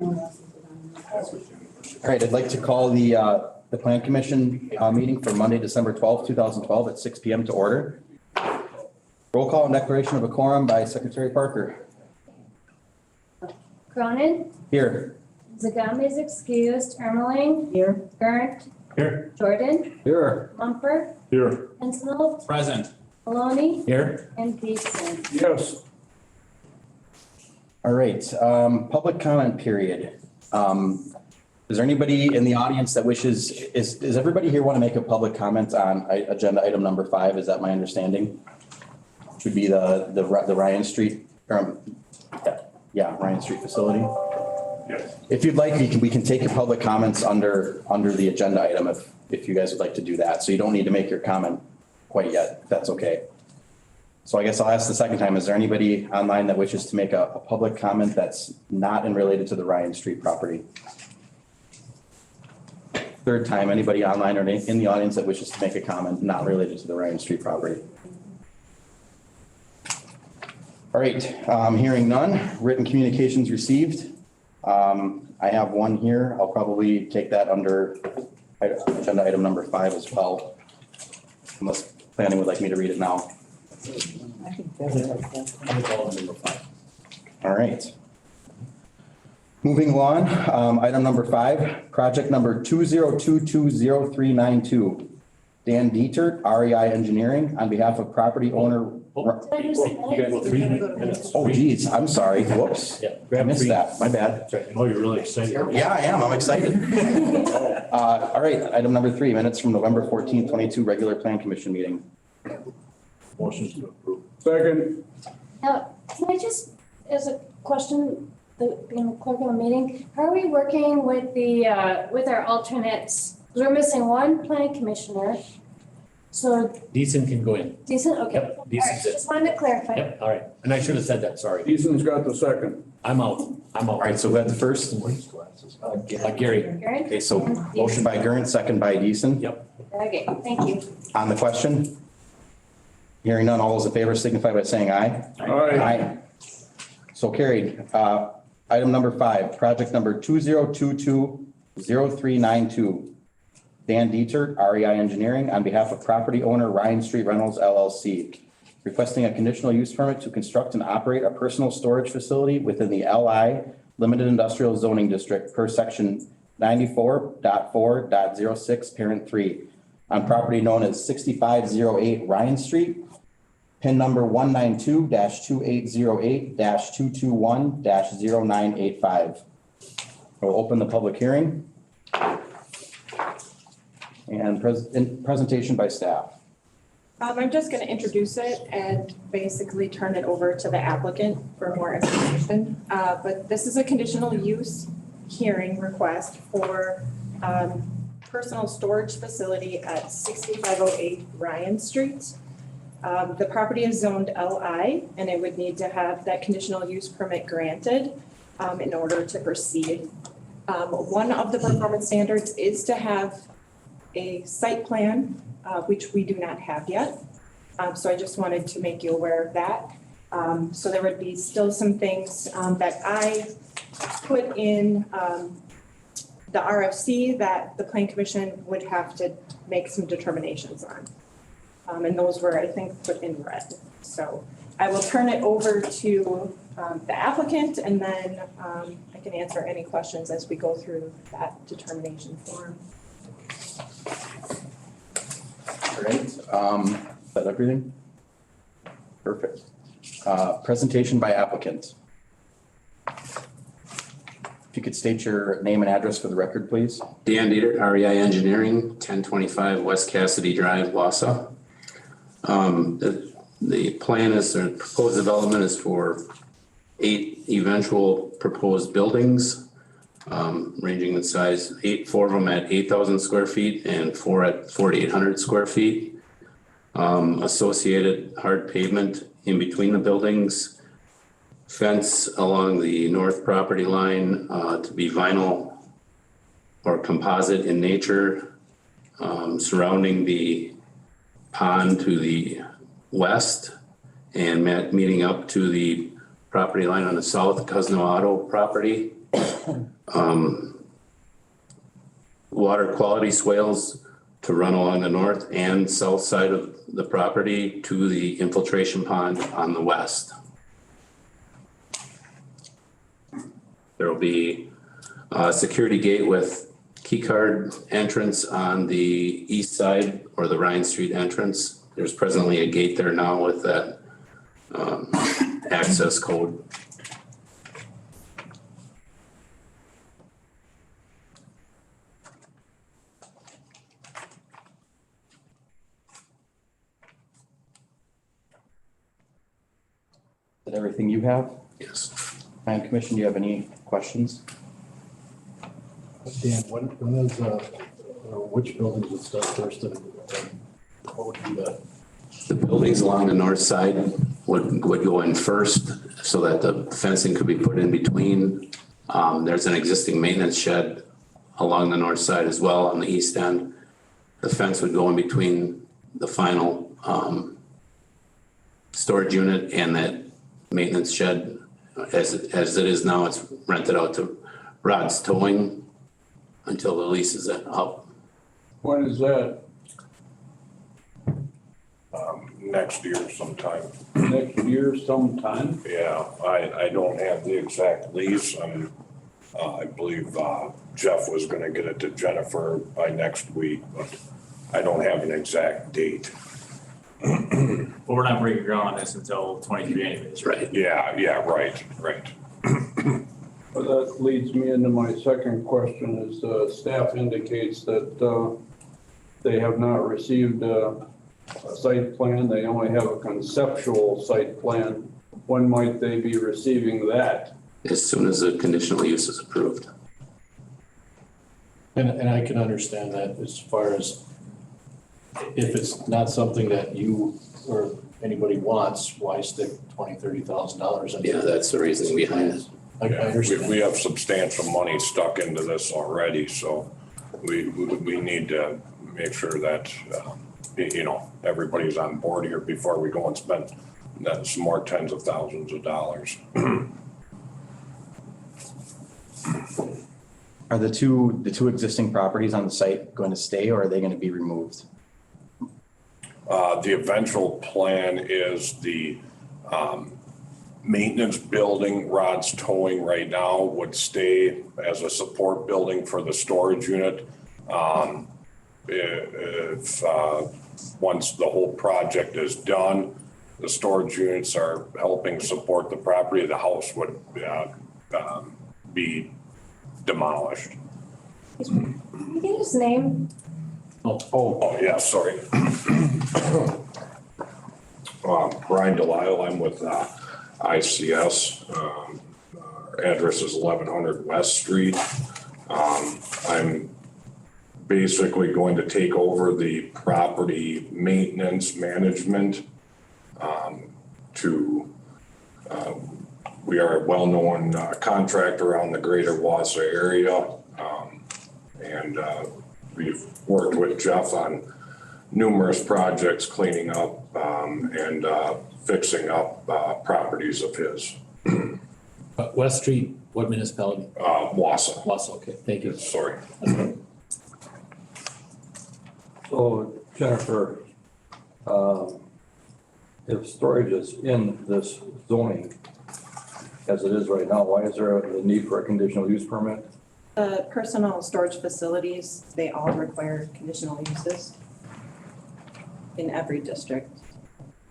All right, I'd like to call the Plan Commission meeting for Monday, December 12th, 2012 at 6 p.m. to order. Roll call and declaration of a quorum by Secretary Parker. Cronin, Here. Zagami is excused. Ermeling, here. Gerndt, Here. Jordan, Here. Mumford, Here. Henselholt, Present. Maloney, Here. and Beeson. Yes. All right, public comment period. Is there anybody in the audience that wishes, is everybody here want to make a public comment on agenda item number 5? Is that my understanding? Should be the Ryan Street, Ryan Street facility. Yes. If you'd like, we can take your public comments under the agenda item if you guys would like to do that. So you don't need to make your comment quite yet, if that's okay. So I guess I'll ask the second time, is there anybody online that wishes to make a public comment that's not related to the Ryan Street property? Third time, anybody online or in the audience that wishes to make a comment not related to the Ryan Street property? All right, hearing none, written communications received. I have one here. I'll probably take that under agenda item number 5 as well. Unless planning would like me to read it now. All right. Moving along, item number 5, project number 20220392. Dan Dietert, REI Engineering, on behalf of property owner. Oh geez, I'm sorry, whoops. Yeah. I missed that, my bad. That's right. I know you're really excited. Yeah, I am, I'm excited. All right, item number 3, minutes from November 14th, 22, regular plan commission meeting. Motion to approve. Second. Now, can I just, as a question, being the clerk of the meeting, how are we working with with our alternates? 'Cause we're missing one planning commissioner. So Deason can go in. decent, okay. Yep, All right, Deason's it. just wanted to clarify. Yep, all right. And I should have said that, sorry. Easton's got the second. I'm out. I'm out. All right, so who had the first? Gary. Garen? Okay, so motion by Gurn, second by Deason. Yep. Okay, thank you. On the question? Hearing none, all those in favor signify by saying aye. Aye. So carried. Item number 5, project number 20220392. Dan Dietert, REI Engineering, on behalf of property owner Ryan Street Rentals LLC, requesting a conditional use permit to construct and operate a personal storage facility within the LI Limited Industrial Zoning District per section 94.4.06, parent 3, on property known as 6508 Ryan Street, PIN number 192-2808-221-0985. We'll open the public hearing. And presentation by staff. I'm just going to introduce it and basically turn it over to the applicant for more information. But this is a conditional use hearing request for personal storage facility at 6508 Ryan Street. The property is zoned LI and it would need to have that conditional use permit granted in order to proceed. One of the performance standards is to have a site plan, which we do not have yet. So I just wanted to make you aware of that. So there would be still some things that I put in the RFC that the Plan Commission would have to make some determinations on. And those were, I think, put in red. So I will turn it over to the applicant and then I can answer any questions as we go through that determination form. All right, is that everything? Perfect. Presentation by applicant. If you could state your name and address for the record, please. Dan Dietert, REI Engineering, 1025 West Cassidy Drive, Wausau. The plan is, the proposed development is for 8 eventual proposed buildings, ranging in size, 4 of them at 8,000 square feet and 4 at 4,800 square feet. Associated hard pavement in between the buildings, fence along the north property line to be vinyl or composite in nature, surrounding the pond to the west and meeting up to the property line on the south Cosno Auto property Water quality swales to run along the north and south side of the property to the infiltration pond on the west. There will be a security gate with key card entrance on the east side or the Ryan Street entrance. There's presently a gate there now with that access code. Is that everything you have? Yes. Plan Commission, do you have any questions? Dan, when is, which buildings would start first and what would be the? The buildings along the north side would go in first so that the fencing could be put in between. There's an existing maintenance shed along the north side as well on the east end. The fence would go in between the final storage unit and that maintenance shed. As it is now, it's rented out to Rod's Towing until the lease is up. When is that? Next year sometime. Next year sometime? Yeah, I don't have the exact lease and I believe Jeff was gonna get it to Jennifer by next week, but I don't have an exact date. But we're not breaking ground on this until 23 anyways, right? Right. Yeah, right. Well, that leads me into my second question is staff indicates that they have not received a site plan. They only have a conceptual site plan. When might they be receiving that? As soon as the conditional use is approved. And I can understand that as far as if it's not something that you or anybody wants, why stick $20,000-$30,000 into it? Yeah, that's the reasoning behind it. I understand. We have substantial money stuck into this already, so we need to make sure that, everybody's on board here before we go and spend some more tens of thousands of dollars. Are the two existing properties on the site going to stay or are they going to be removed? The eventual plan is the maintenance building, Rod's Towing right now would stay as a support building for the storage unit. If once the whole project is done, the storage units are helping support the property, the house would be demolished. Can you get his name? Oh, yeah, sorry. Brian Delisle, I'm with ICS. Our address is 1100 West Street. I'm basically going to take over the property maintenance management we are a well-known contractor around the greater Wausau area. And we've worked with Jeff on numerous projects cleaning up and fixing up properties of his. West Street, what municipality? Wausau. Wausau, okay, thank you. Sorry. So Jennifer, if storage is in this zoning as it is right now, why is there a need for a conditional use permit? The personal storage facilities, they all require conditional uses in every district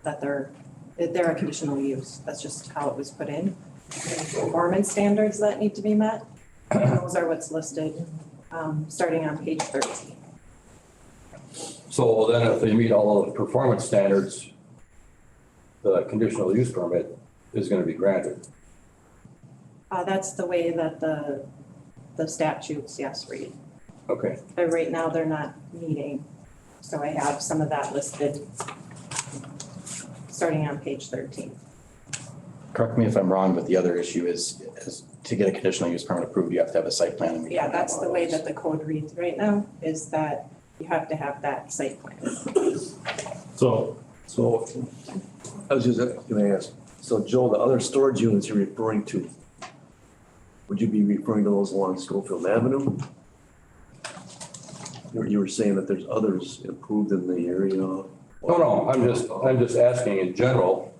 that they're a conditional use. That's just how it was put in. Performance standards that need to be met, those are what's listed, starting on page 13. So then if they meet all of the performance standards, the conditional use permit is going to be granted. That's the way that the statutes, yes, read. Okay. But right now, they're not meeting. So I have some of that listed, starting on page 13. Correct me if I'm wrong, but the other issue is to get a conditional use permit approved, you have to have a site plan. and we Yeah, don't have that's one the of way those. that the code reads right now, is that you have to have that site plan. So I was just gonna ask, so Joel, the other storage units you're referring to, Would you be referring to those along Schofield Avenue? You were saying that there's others improved in the area. No, I'm just asking in general,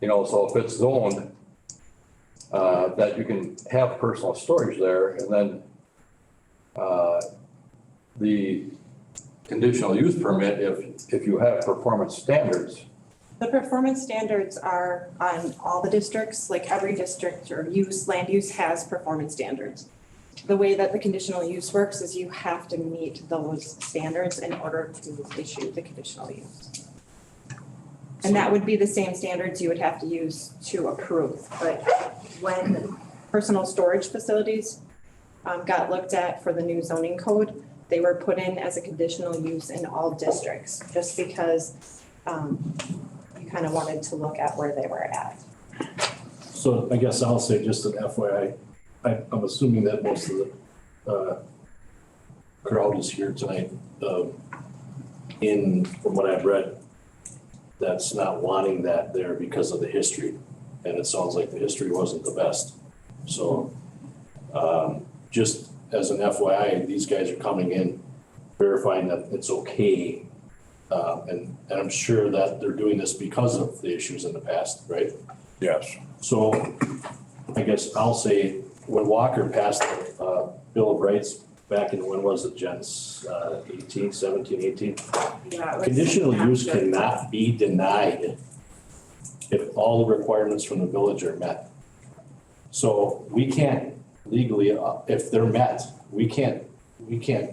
so if it's zoned, that you can have personal storage there and then, the conditional use permit, if you have performance standards. The performance standards are on all the districts, like every district or land use has performance standards. The way that the conditional use works is you have to meet those standards in order to issue the conditional use. And that would be the same standards you would have to use to approve. But when personal storage facilities got looked at for the new zoning code, they were put in as a conditional use in all districts, just because you kind of wanted to look at where they were at. So I guess I'll say just an FYI, I'm assuming that most of the crowd is here tonight. From what I've read, that's not wanting that there because of the history. And it sounds like the history wasn't the best. So just as an FYI, these guys are coming in, verifying that it's okay. And I'm sure that they're doing this because of the issues in the past, right? Yes. So I guess I'll say when Walker passed the Bill of Rights back in, when was it, Jens? 18, 17, 18? Yeah, Conditional use cannot be denied if all the requirements from the village are met. So we can't legally, if they're met, we can't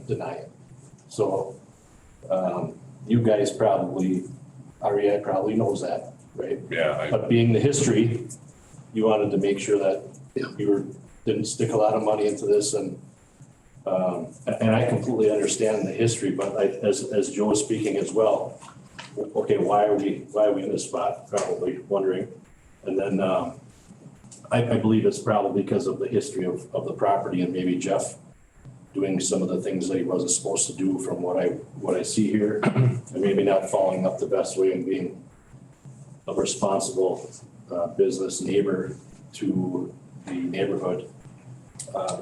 deny it. So you guys probably, REI probably knows that, right? Yeah. But being the history, you wanted to make sure that you didn't stick a lot of money into this, and I completely understand the history, but as Joe was speaking as well, okay, why are we in this spot? Probably wondering. And then I believe it's probably because of the history of the property and maybe Jeff doing some of the things that he wasn't supposed to do from what I see here, and maybe not following up the best way and being a responsible business neighbor to the neighborhood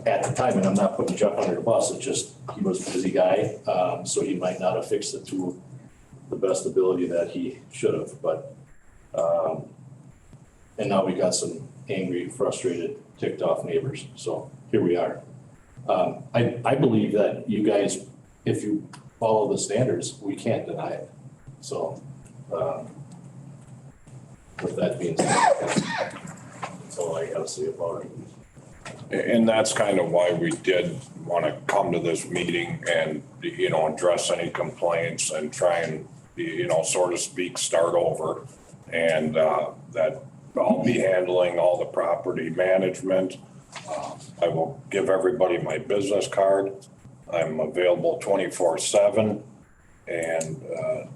at the time. And I'm not putting Jeff under the bus, it's just he was a busy guy, so he might not have fixed it to the best ability that he should have. But and now we got some angry, frustrated, ticked off neighbors. So here we are. I believe that you guys, if you follow the standards, we can't deny it. So with that being said, that's all I gotta say about it. And that's kind of why we did want to come to this meeting and, address any complaints and try and, so to speak, start over. And that I'll be handling all the property management. I will give everybody my business card. I'm available 24/7 and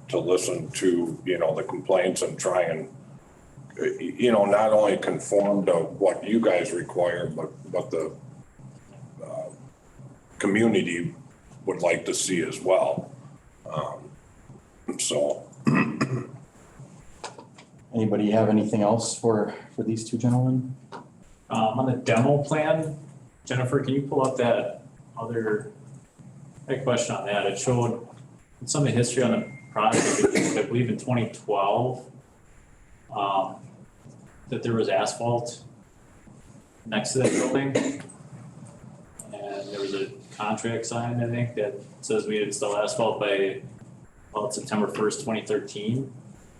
to listen to, the complaints and try and, not only conform to what you guys require, but the community would like to see as well. Anybody have anything else for these two gentlemen? On the demo plan, Jennifer, can you pull up that other, I had a question on that. It showed some of the history on the project, I believe in 2012, that there was asphalt next to that building. And there was a contract signed, I think, that says we install asphalt by about September 1st, 2013.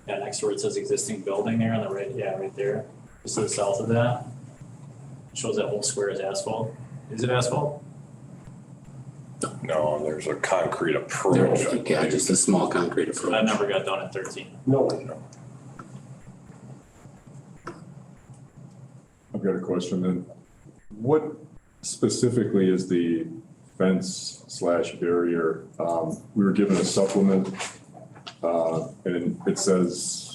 Yeah, next to where it says existing building there on the right, right there, just to the south of that. Shows that whole square is asphalt. Is it asphalt? No, there's a concrete approach. Yeah, just a small concrete So approach. that never got done in 13. No. I've got a question then. What specifically is the fence / barrier? We were given a supplement and it says,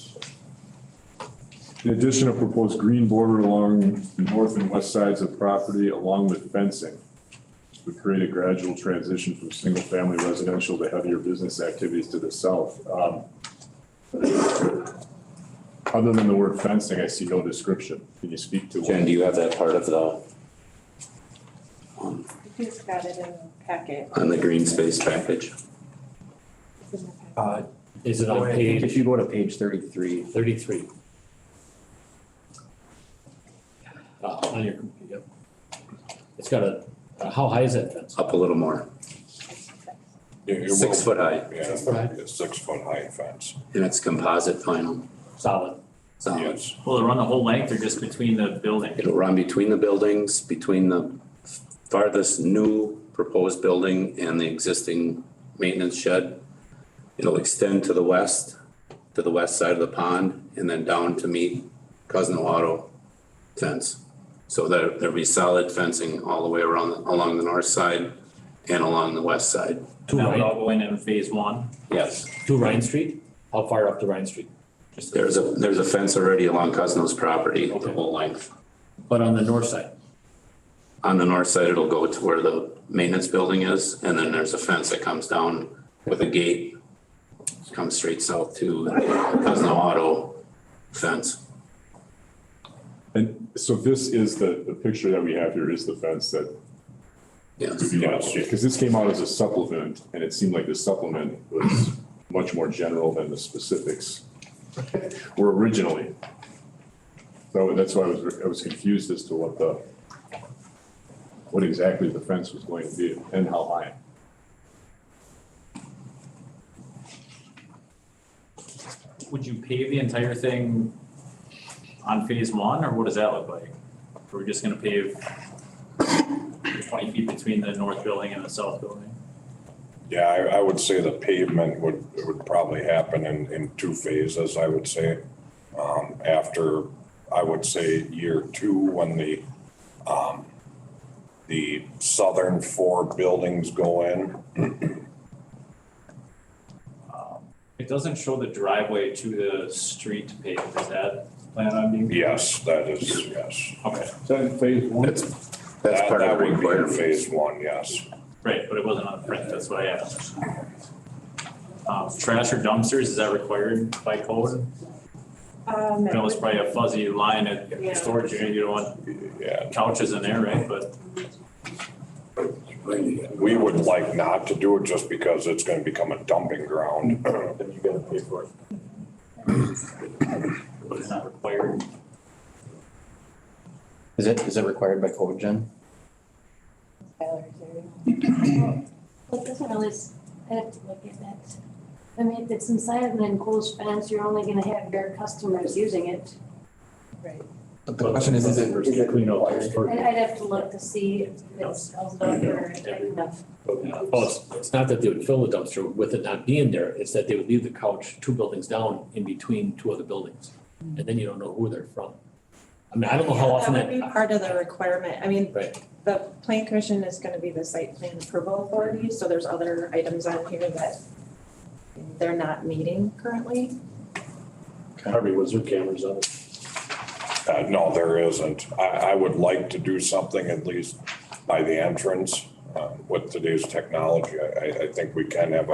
in addition, a proposed green border along the north and west sides of property along with fencing would create a gradual transition from single family residential to heavier business activities to the south. Other than the word fencing, I see no description. Can you speak to? Jen, do you have that part of the He's got it in the packet. on the green space package. It's in the packet. Is it on I think if page you go to page 33, 33? On your, yep. It's got how high is that fence? Up a little more, It will- 6 foot high, Yeah, Six foot high? it's 6 foot high fence, and it's composite vinyl. Solid. Solid. yes. Will it run the whole length or just between the building? It'll run between the buildings, between the farthest new proposed building and the existing maintenance shed. It'll extend to the west side of the pond, and then down to meet Cosno Auto fence. So there'll be solid fencing all the way around, along the north side and along the west side. And that would all go in phase one? Yes. To Rhine Street? How far up to Rhine Street? Just There's a fence already along Cosno's property, the whole length. But on the north side? On the north side, it'll go to where the maintenance building is, and then there's a fence that comes down with a gate. Comes straight south to Cosno Auto fence. And so this is the picture that we have here is the fence that, Yes. because this came out as a supplement, and it seemed like the supplement was much more general than the specifics were originally. So that's why I was confused as to what exactly the fence was going to be and how high. Would you pave the entire thing on phase one, or what does that look like? We're just gonna pave 20 feet between the north building and the south building? Yeah, I would say the pavement would probably happen in 2 phases, I would say. After, I would say year 2, when the southern 4 buildings go in. It doesn't show the driveway to the street paved, is that planned on being? Yes, that is, yes. Okay, Is that in phase one? That's That part of the would be in requirement. phase 1, yes. right, but it wasn't on the print, that's what I asked. Trash or dumpsters, is that required by code? I know it's probably a fuzzy line at Yeah. storage unit, you don't want Yeah, couches in there, right, but we would like not to do it just because it's gonna become a dumping ground. then you gotta pay for it. But it's not required. is it required by code, Jen? It doesn't really, I have to look at that. I mean, if it's inside of an enclosed fence, you're only gonna have your customers using it. But the question is it Clean up your storage. I'd have to look to see if it spells it out or enough. Oh, it's not that they would fill the dumpster with it not being there, it's that they would leave the couch 2 buildings down in between 2 other buildings. And then you don't know who they're from. I mean, I don't know how often That would be that, part of the requirement. I mean, right, the plan commission is gonna be the site plan approval authority, so there's other items on here that they're not meeting currently. Harvey, was there cameras on it? No, there isn't. I would like to do something at least by the entrance. With today's technology, I think we can have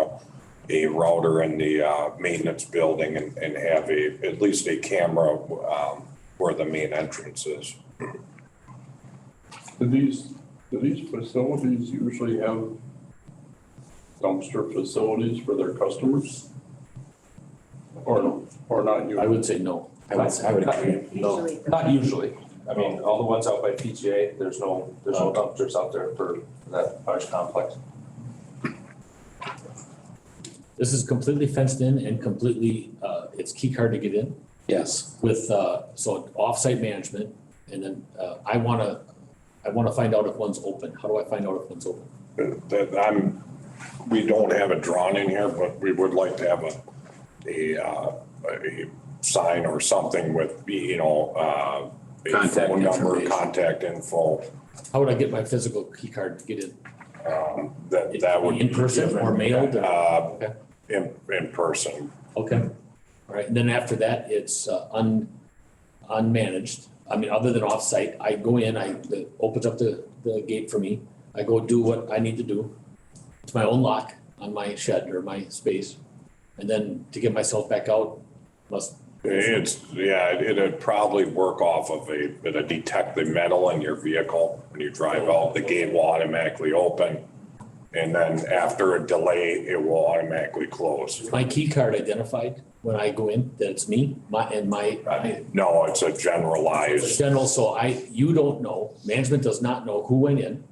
a router in the maintenance building and have at least a camera where the main entrance is. Do these facilities usually have dumpster facilities for their customers? Or not usually? I would say no. I would agree. Usually. Not usually. I mean, all the ones out by PGA, there's no dumpsters out there for that large complex. This is completely fenced in and completely, it's key card to get in Yes. with, so off-site management. And then, I wanna find out if one's open. How do I find out if one's open? We don't have it drawn in here, but we would like to have a sign or something with, a Contact phone number, information. contact info. How would I get my physical key card to get in? That would. In person or mailed or- Okay. In person. Okay, all right, and then after that, it's unmanaged. I mean, other than off-site, I go in, it opens up the gate for me. I go do what I need to do. It's my own lock on my shed or my space. And then to get myself back out, must It'd probably work off of a detect the metal in your vehicle. When you drive out, the gate will automatically open. And then after a delay, it will automatically close. My key card identified when I go in, that it's me, No, it's a generalized. general, so you don't know, management does not know who went in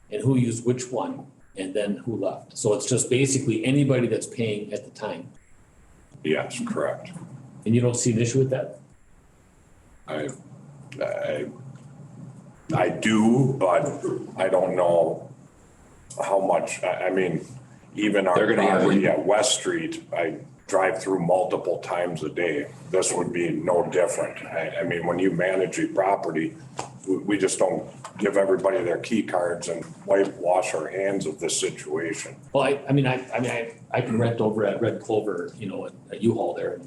and who used which one and then who left. So it's just basically anybody that's paying at the time. Yes, correct. And you don't see an issue with that? I do, but I don't know how much, I mean, even our They're gonna have property at West Street, I drive through multiple times a day. This would be no different. I mean, when you manage a property, we just don't give everybody their key cards and wash our hands of this situation. Well, I can rent over at Red Clover, at U-Haul there.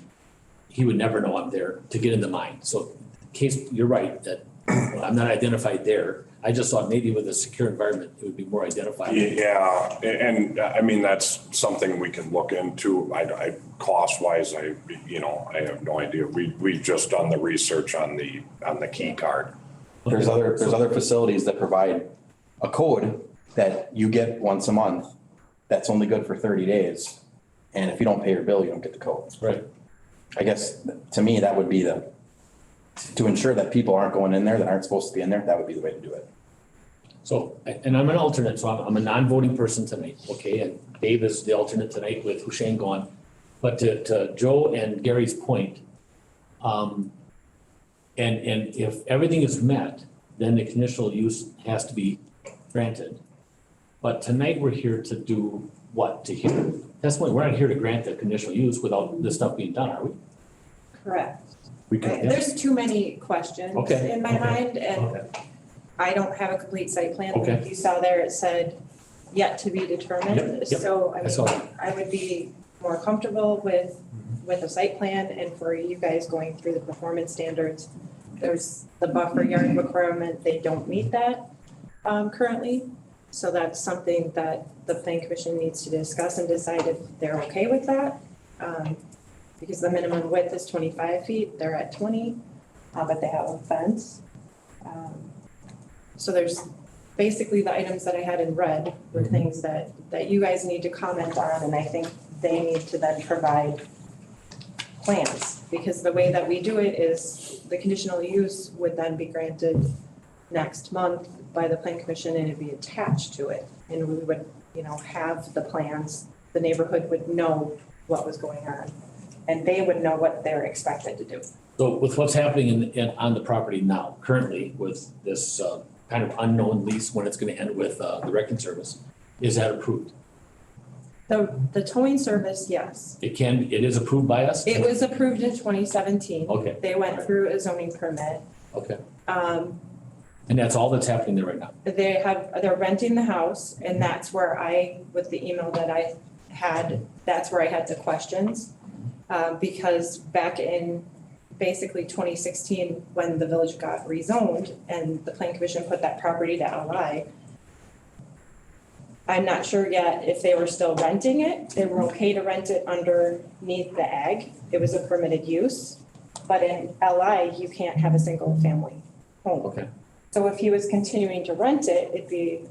He would never know I'm there to get into mine. So in case, you're right, that I'm not identified there. I just thought maybe with a secure environment, it would be more identifiable. Yeah, and I mean, that's something we can look into. I cost wise, I have no idea. We've just done the research on the key card. There's other facilities that provide a code that you get once a month. That's only good for 30 days. And if you don't pay your bill, you don't get the code. Right. I guess to me, that would be to ensure that people aren't going in there that aren't supposed to be in there, that would be the way to do it. So, and I'm an alternate, so I'm a non-voting person tonight, okay? And Dave is the alternate tonight with Husheng gone. But to Joe and Gary's point, and if everything is met, then the conditional use has to be granted. But tonight we're here to do what? To hear testimony. We're not here to grant the conditional use without this stuff being done, are we? Correct. We can, yeah. There's too many questions Okay, in my okay, mind, and Okay. I don't have a complete site plan. Okay. Like you saw there, it said yet to be determined. Yep, yep. So I saw that. I would be more comfortable with a site plan and for you guys going through the performance standards. There's the buffer yard requirement, they don't meet that currently. So that's something that the planning commission needs to discuss and decide if they're okay with that. Because the minimum width is 25 feet, they're at 20, but they have a fence. So there's basically the items that I had in red were things that you guys need to comment on, and I think they need to then provide plans. Because the way that we do it is the conditional use would then be granted next month by the plan commission and it'd be attached to it. And we would, have the plans, the neighborhood would know what was going on. And they would know what they're expected to do. So with what's happening on the property now, currently with this kind of unknown lease, when it's gonna end with the wrecking service, is that approved? The towing service, yes. It is approved by us? It was approved in 2017. Okay. They went through a zoning permit. Okay. And that's all that's happening there right now? They're renting the house, and that's where with the email that I had, that's where I had the questions. Because back in basically 2016, when the village got rezoned and the plan commission put that property to LI, I'm not sure yet if they were still renting it. They were okay to rent it underneath the ag. It was a permitted use. But in LI, you can't have a single family home. Okay. So if he was continuing to rent it, it'd be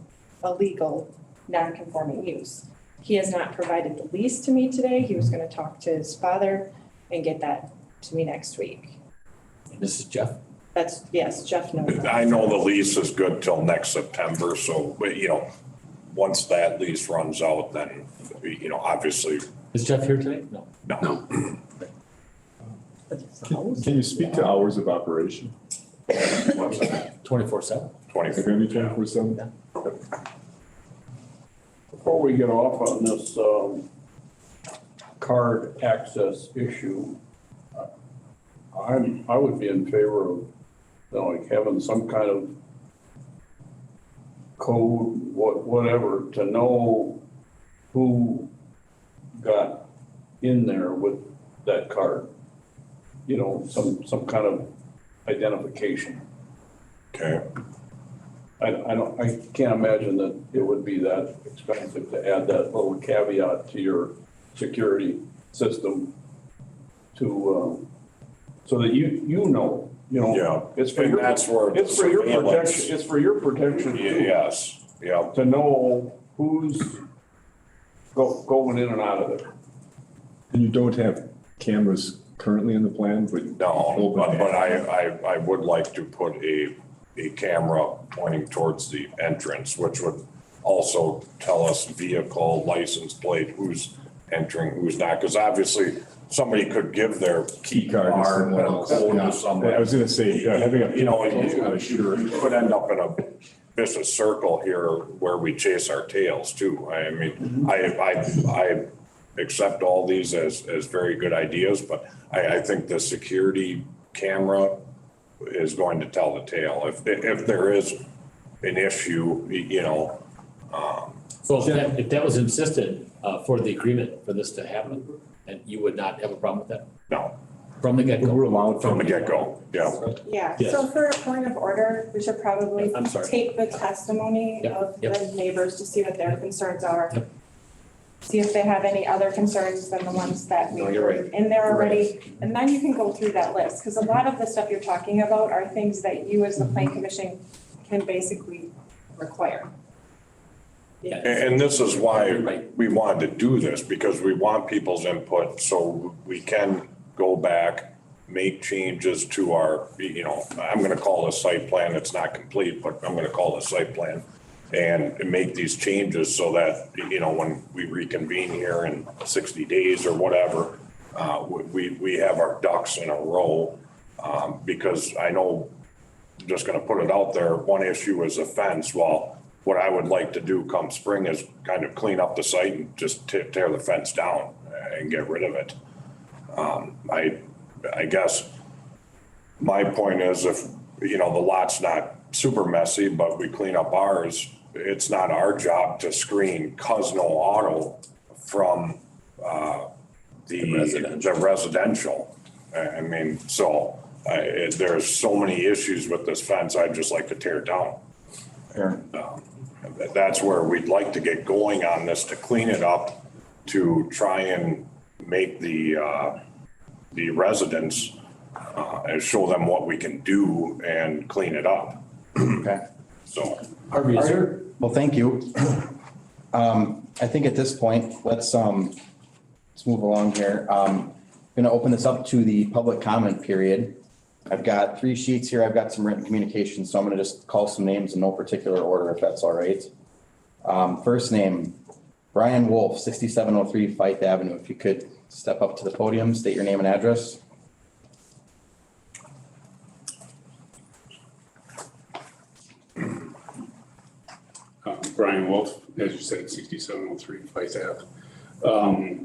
a legal non-conforming use. He has not provided the lease to me today. He was gonna talk to his father and get that to me next week. And this is Jeff? Yes, Jeff knows that. I know the lease is good till next September, so, once that lease runs out, then, obviously. Is Jeff here today? No. No. Can you speak to hours of operation? 24/7? Is it gonna be 24/7? Before we get off on this card access issue, I would be in favor of, having some kind of code, whatever, to know who got in there with that card. Some kind of identification. Okay. I can't imagine that it would be that expensive to add that little caveat to your security system to so that you know, Yeah, it's for and your, that's where. it's for your surveillance- protection, it's for your protection too. Yes, yeah. To know who's going in and out of there. And you don't have cameras currently in the plan, but. No, but I would like to put a camera pointing towards the entrance, which would also tell us vehicle, license plate, who's entering, who's not. Because obviously, somebody could give their key Card to card someone and else. code Yeah. to somebody. I was gonna say, having a. You know, you could end up in a vicious circle here where we chase our tails too. I mean, I accept all these as very good ideas, but I think the security camera is going to tell the tale. If there is an issue, you know. So if that was insisted for the agreement for this to happen, and you would not have a problem with that? No, From the get-go? We're allowed from the get-go, yeah. Yeah, Yes. so for a point of order, we should probably I'm sorry. take the testimony Yep, of yep. the neighbors to see what their concerns are. Yep. See if they have any other concerns than the ones that we No, you're right. in there You're right. already. And then you can go through that list, because a lot of the stuff you're talking about are things that you as the plan commission can basically require. Yeah. And this is why we wanted to do this, because we want people's input so we can go back, make changes to our, you know, I'm gonna call this site plan, it's not complete, but I'm gonna call it site plan. And make these changes so that, you know, when we reconvene here in 60 days or whatever, we have our ducks in a row. Because I know, I'm just gonna put it out there, one issue is a fence. Well, what I would like to do come spring is kind of clean up the site and just tear the fence down and get rid of it. I guess my point is if, you know, the lot's not super messy, but we clean up ours, it's not our job to screen Cosno Auto from the residential. I mean, so there's so many issues with this fence, I'd just like to tear it down. That's where we'd like to get going on this, to clean it up, to try and make the residents and show them what we can do and clean it up. Okay. So. Harvey, is there, Well, thank you. I think at this point, let's move along here. Gonna open this up to the public comment period. I've got 3 sheets here. I've got some written communication, so I'm gonna just call some names in no particular order, if that's all right. First name, Brian Wolf, 6703 Fife Avenue. If you could step up to the podium, state your name and address. Brian Wolf, as you said, 6703 Fife Ave.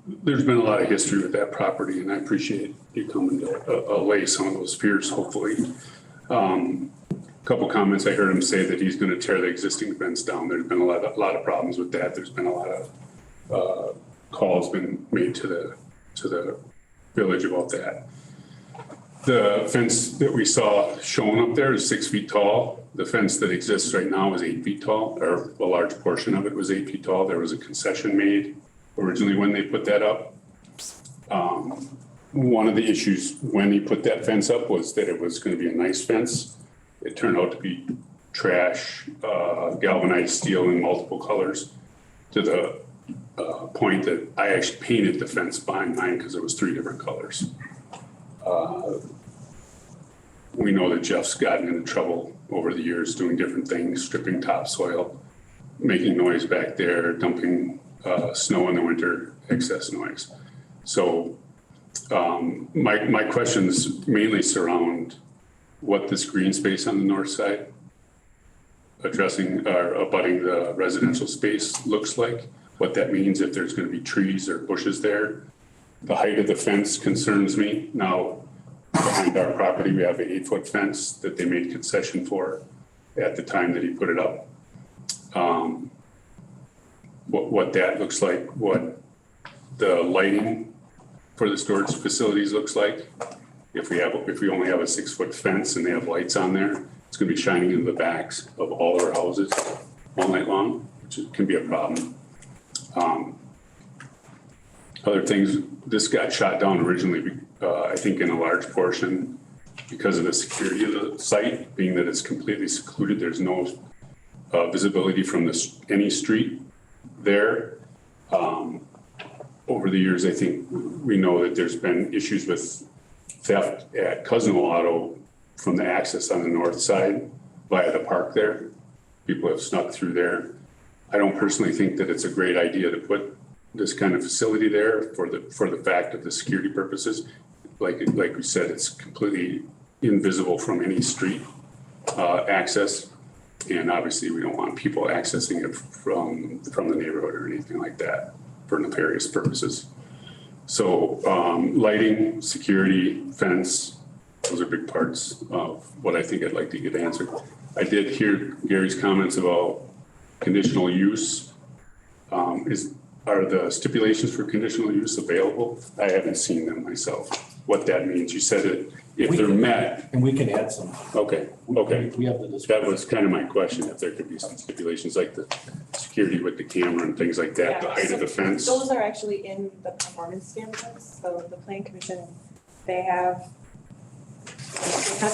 There's been a lot of history with that property, and I appreciate you coming to allay some of those fears, hopefully. Couple comments, I heard him say that he's gonna tear the existing fence down. There's been a lot of problems with that. There's been a lot of calls been made to the village about that. The fence that we saw shown up there is 6 feet tall. The fence that exists right now is 8 feet tall, or a large portion of it was 8 feet tall. There was a concession made originally when they put that up. One of the issues when he put that fence up was that it was gonna be a nice fence. It turned out to be trash, galvanized steel in multiple colors, to the point that I actually painted the fence behind mine because it was 3 different colors. We know that Jeff's gotten into trouble over the years doing different things, stripping topsoil, making noise back there, dumping snow in the winter, excess noise. So my questions mainly surround what this green space on the north side addressing or abutting the residential space looks like, what that means if there's going to be trees or bushes there. The height of the fence concerns me. Now, behind our property, we have an 8-foot fence that they made concession for at the time that he put it up. What that looks like, what the lighting for the storage facilities looks like. If we only have a 6-foot fence and they have lights on there, it's gonna be shining into the backs of all our houses all night long, which can be a problem. Other things, this got shot down originally I think in a large portion because of the security of the site, being that it's completely secluded, there's no visibility from any street there. Over the years, I think we know that there's been issues with theft at Cousino Auto from the access on the north side via the park there. People have snuck through there. I don't personally think that it's a great idea to put this kind of facility there for the fact of the security purposes. Like we said, it's completely invisible from any street access. And obviously we don't want people accessing it from the neighborhood or anything like that for nefarious purposes. So lighting, security, fence, those are big parts of what I think I'd like to get answered. I did hear Gary's comments about conditional use. Are the stipulations for conditional use available? I haven't seen them myself. What that means, you said it, if they're met. And we can add some. Okay. We have the discussion. That was kind of my question, if there could be some stipulations like the security with the camera and things like that, the height of the fence. Those are actually in the performance standards, so the plan commission, they have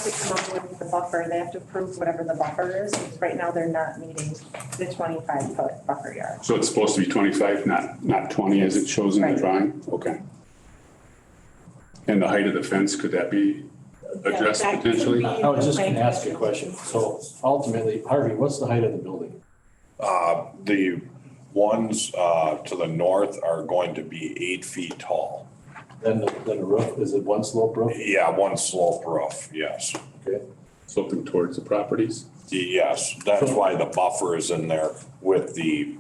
to come up with the buffer, they have to approve whatever the buffer is, because right now they're not meeting the 25-foot buffer yard. So it's supposed to be 25, not 20 as it shows in the Right. drawing? Okay. And the height of the fence, could that be addressed that could potentially? be- I was just gonna ask a question. So ultimately, Harvey, what's the height of the building? The ones to the north are going to be 8 feet tall. Then the roof, is it one slope roof? Yeah, one slope roof, yes. Okay. Sloping towards the properties? Yes, that's why the buffer is in there with the,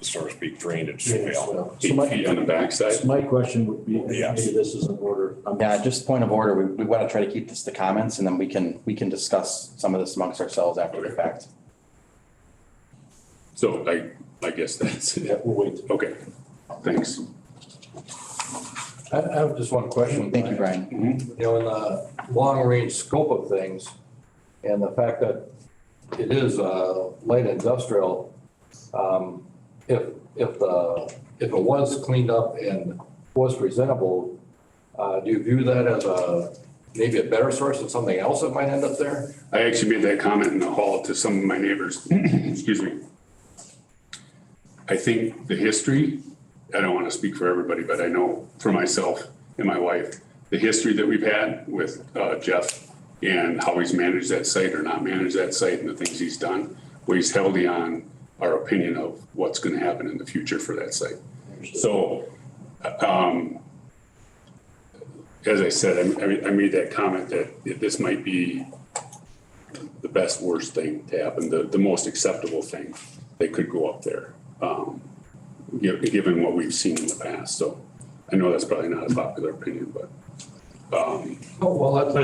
so to speak, drainage swale. 8 feet on the backside? So my question would be, and Yes. maybe this is in order. Yeah, just point of order, we want to try to keep this to comments and then we can discuss some of this amongst ourselves after the fact. So I guess that's Yeah, it. we'll wait. Okay, thanks. I have just one question. Thank you, Brian. You know, in the long-range scope of things and the fact that it is light industrial, if it was cleaned up and was presentable, do you view that as maybe a better source than something else that might end up there? I actually made that comment in the hall to some of my neighbors. Excuse me. I think the history, I don't want to speak for everybody, but I know for myself and my wife, the history that we've had with Jeff and how he's managed that site or not managed that site and the things he's done, weighs heavily on our opinion of what's going to happen in the future for that site. So, as I said, I made that comment that this might be the best, worst thing to happen, the most acceptable thing that could go up there, given what we've seen in the past. So I know that's probably not a popular opinion, but. Well, that's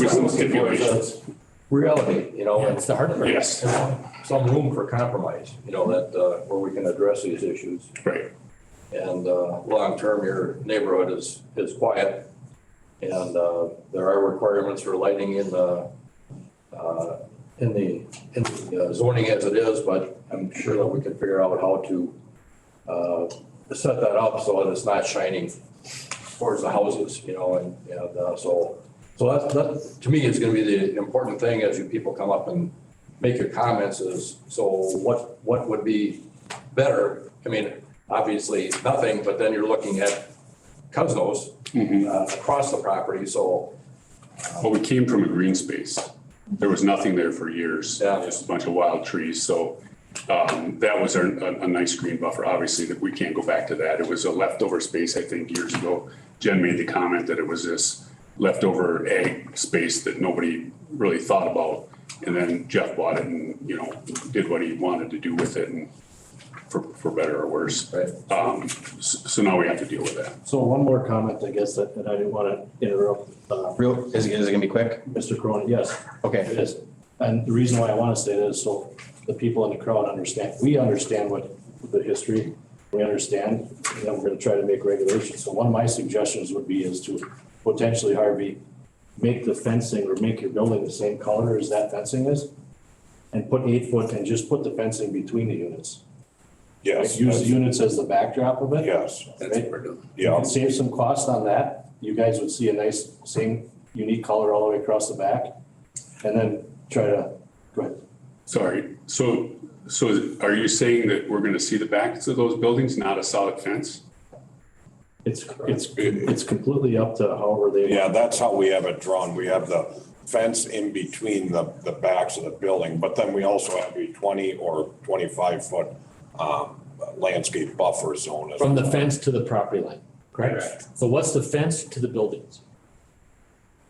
With some stipulations. reality, you know, and It's the hard part. Yes, some room for compromise, you know, that where we can address these issues. right. And long-term, your neighborhood is quiet. And there are requirements for lighting in the zoning as it is, but I'm sure that we can figure out how to set that up so that it's not shining towards the houses, you know, and so that to me is gonna be the important thing as you people come up and make your comments is, so what would be better? I mean, obviously nothing, but then you're looking at Cousino's across the property, so. Well, we came from a green space. There was nothing there for years, Yeah. just a bunch of wild trees. So that was a nice green buffer. Obviously, that we can't go back to that. It was a leftover space, I think, years ago. Jen made the comment that it was this leftover ag space that nobody really thought about. And then Jeff bought it and, you know, did what he wanted to do with it, and for better or worse. Right. So now we have to deal with that. So one more comment, I guess, that I didn't want to interrupt. Is it gonna be quick? Mr. Cronin, yes, Okay. it is. And the reason why I want to say that is so the people in the crowd understand, we understand what the history, we understand, and we're going to try to make regulations. So one of my suggestions would be is to potentially, Harvey, make the fencing or make your building the same color as that fencing is. And put 8 foot and just put the fencing between the units. Yes. Use the units as the backdrop of it. Yes, Right? You yeah, can save some cost on that. you guys would see a nice, same unique color all the way across the back. And then try to, go ahead. Sorry, so are you saying that we're gonna see the backs of those buildings, not a solid fence? It's completely up to however they. Yeah, that's how we have it drawn. We have the fence in between the backs of the building, but then we also have a 20 or 25 foot landscape buffer zone. as From the well. fence to the property line, correct? So what's the fence to the buildings?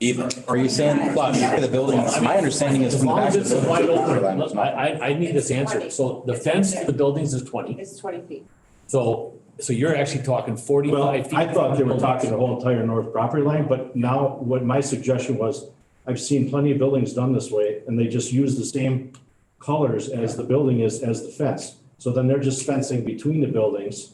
Even. Are you saying the buildings? My understanding is As from the long back as of it's the building. wide to the property line, open, there's not- I need this answered. So the fence to the buildings is 20. It's 20 feet. So you're actually talking 45 feet. I thought they were from the talking the whole entire north property line, but now what my suggestion was, I've seen plenty of buildings done this way, and they just use the same colors as the building is as the fence. So then they're just fencing between the buildings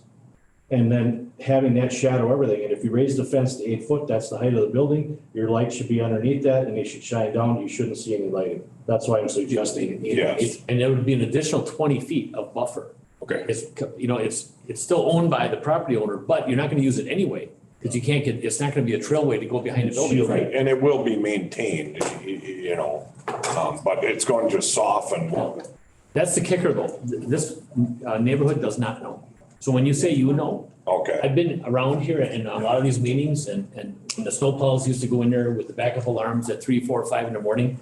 and then having that shadow everything. And if you raise the fence to 8 foot, that's the height of the building. Your light should be underneath that and they should shine down. You shouldn't see any lighting. That's why I'm suggesting. Yes. And there would be an additional 20 feet of buffer. Okay, It's still owned by the property owner, but you're not gonna use it anyway. Cause you can't get, it's not gonna be a trailway to go behind the building. Right, and it will be maintained, you know, but it's going to soften. That's the kicker though. This neighborhood does not know. So when you say you know, Okay, I've been around here in a lot of these meetings and the snowplows used to go in there with the backup alarms at 3, 4, 5 in the morning,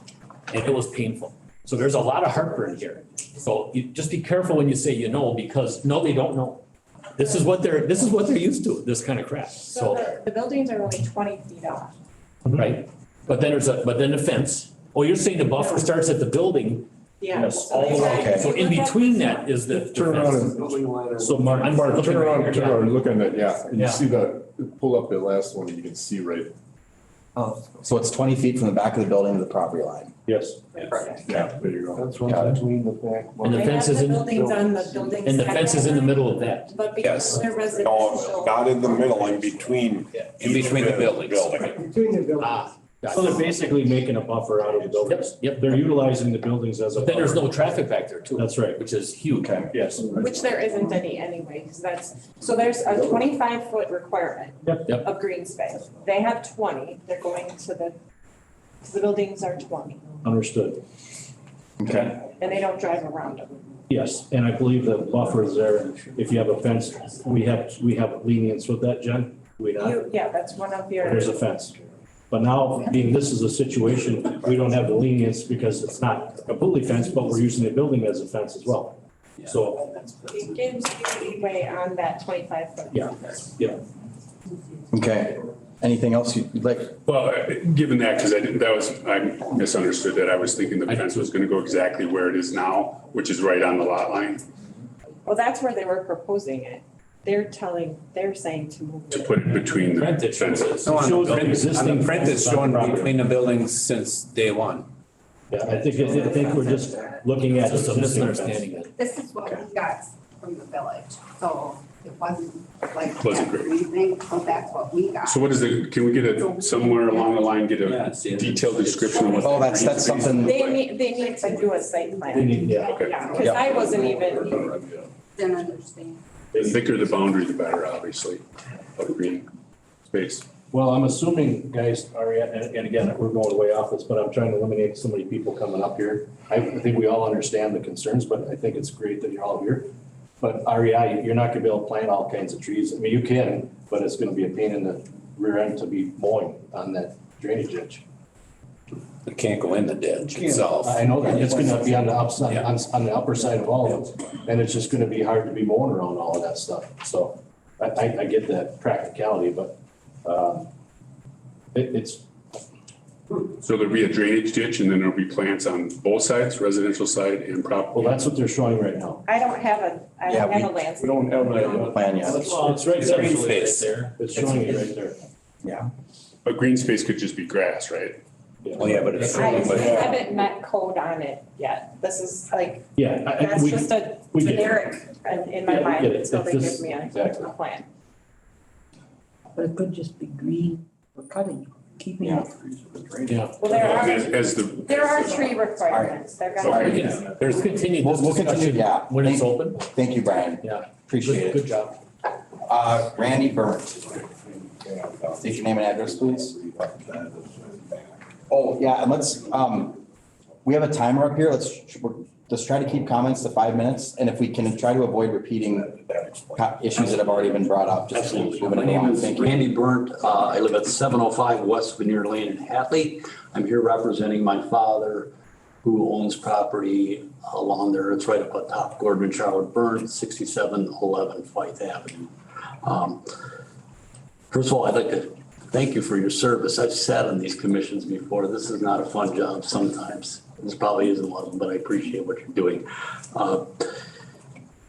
and it was painful. So there's a lot of heartburn here. So you just be careful when you say you know, because no, they don't know. This is what they're used to, this kind of crap, So so, the buildings are only 20 feet off. right? But then the fence. Oh, you're saying the buffer starts at the building Yes, all the way. Okay. So in between that is the Turn around fence. and, so Mark, I'm Mark, looking turn right around, here, turn yeah. around, and look on that, yeah, and you Yeah. see pull up the last one, you can see right. So it's 20 feet from the back of the building to the property line. yes. Yeah, there you go. That's Got it. between the back. And the fence is in, Buildings on the building. and the fence is in the middle of that. But Yes. because they're no, residential. not in the middle, in between. In between the buildings. Ah, So they're basically making a buffer out of the buildings. Yep. They're utilizing the buildings as a. But then there's buffer. no traffic back there too. That's right. Which is huge. Yes. Which there isn't any anyway, because so there's a 25-foot requirement Yep. of green space. They have 20, they're going to the buildings are 20, Understood. Okay. and they don't drive around them. Yes, and I believe the buffer is there. If you have a fence, we have lenience with that, Jen? Do we not? Yeah, that's one of your. There's a fence. But now, being this is a situation, we don't have the lenience because it's not completely fenced, but we're using the building as a fence as well. So, It gives you leeway on that 25-foot. yeah. Okay. Anything else you'd like? well, given that, because I misunderstood that. I was thinking the fence was gonna go exactly where it is now, which is right on the lot line, Well, that's where they were proposing it. They're saying to move to it. put it between the Print it shows fences. it. Shows the existing On the print, it's fence on shown the property. between the buildings since day one. Yeah, I think we're just looking at It's just a existing fence. misunderstanding. This is what we got from the village, so it wasn't like Wasn't great. everything, but that's what we got. So what is can we get somewhere along the line, get a detailed description of what? Oh, that's something. They need to do a site plan. They need, yeah. Okay. Because I wasn't even, Didn't understand. The thicker the boundary, the better, obviously, of green space. Well, I'm assuming, guys, and again, we're going way off this, but I'm trying to eliminate so many people coming up here. I think we all understand the concerns, but I think it's great that you're all here. But REI, you're not gonna be able to plant all kinds of trees. I mean, you can, but it's gonna be a pain in the rear end to be mowing on that drainage ditch. It can't go in the ditch itself. I know that, it's gonna be on the upside, on the upper side of all of them, and it's just gonna be hard to be mowing around all of that stuff, so I get that practicality, but, it's, So there'll be a drainage ditch and then there'll be plants on both sides, residential side and well, property. that's what they're showing right now. I don't have a landscape. We don't have that. Plan yet. It's right there. Green space there. It's showing it right there. Yeah. But green space could just be grass, right? Well, yeah, but it's. I haven't met code on it yet. This is like, Yeah, that's we, just a we get it. generic in my Yeah, we mind get it. until they It's give just- me exactly. a plan. But it could just be green for cutting, keeping it. yeah. Well, there are tree requirements. They're We gonna. can- There's continued We'll continue, discussion yeah. when it's open. Thank you, Brian. Yeah. Appreciate Good it. job. Randy Burns. State your name and address, please. Oh, yeah, and let's, we have a timer up here. Let's try to keep comments to 5 minutes. And if we can try to avoid repeating issues that have already been brought up. Just Absolutely. moving My it name along. is Thank you. Randy Burnt. I live at 705 West Veneer Lane in Hatley. I'm here representing my father, who owns property along there. It's right up on top, Gordon Charlotte Burnt, 6711 Fife Avenue. First of all, I'd like to thank you for your service. I've sat on these commissions before. This is not a fun job sometimes. This probably isn't one of them, but I appreciate what you're doing.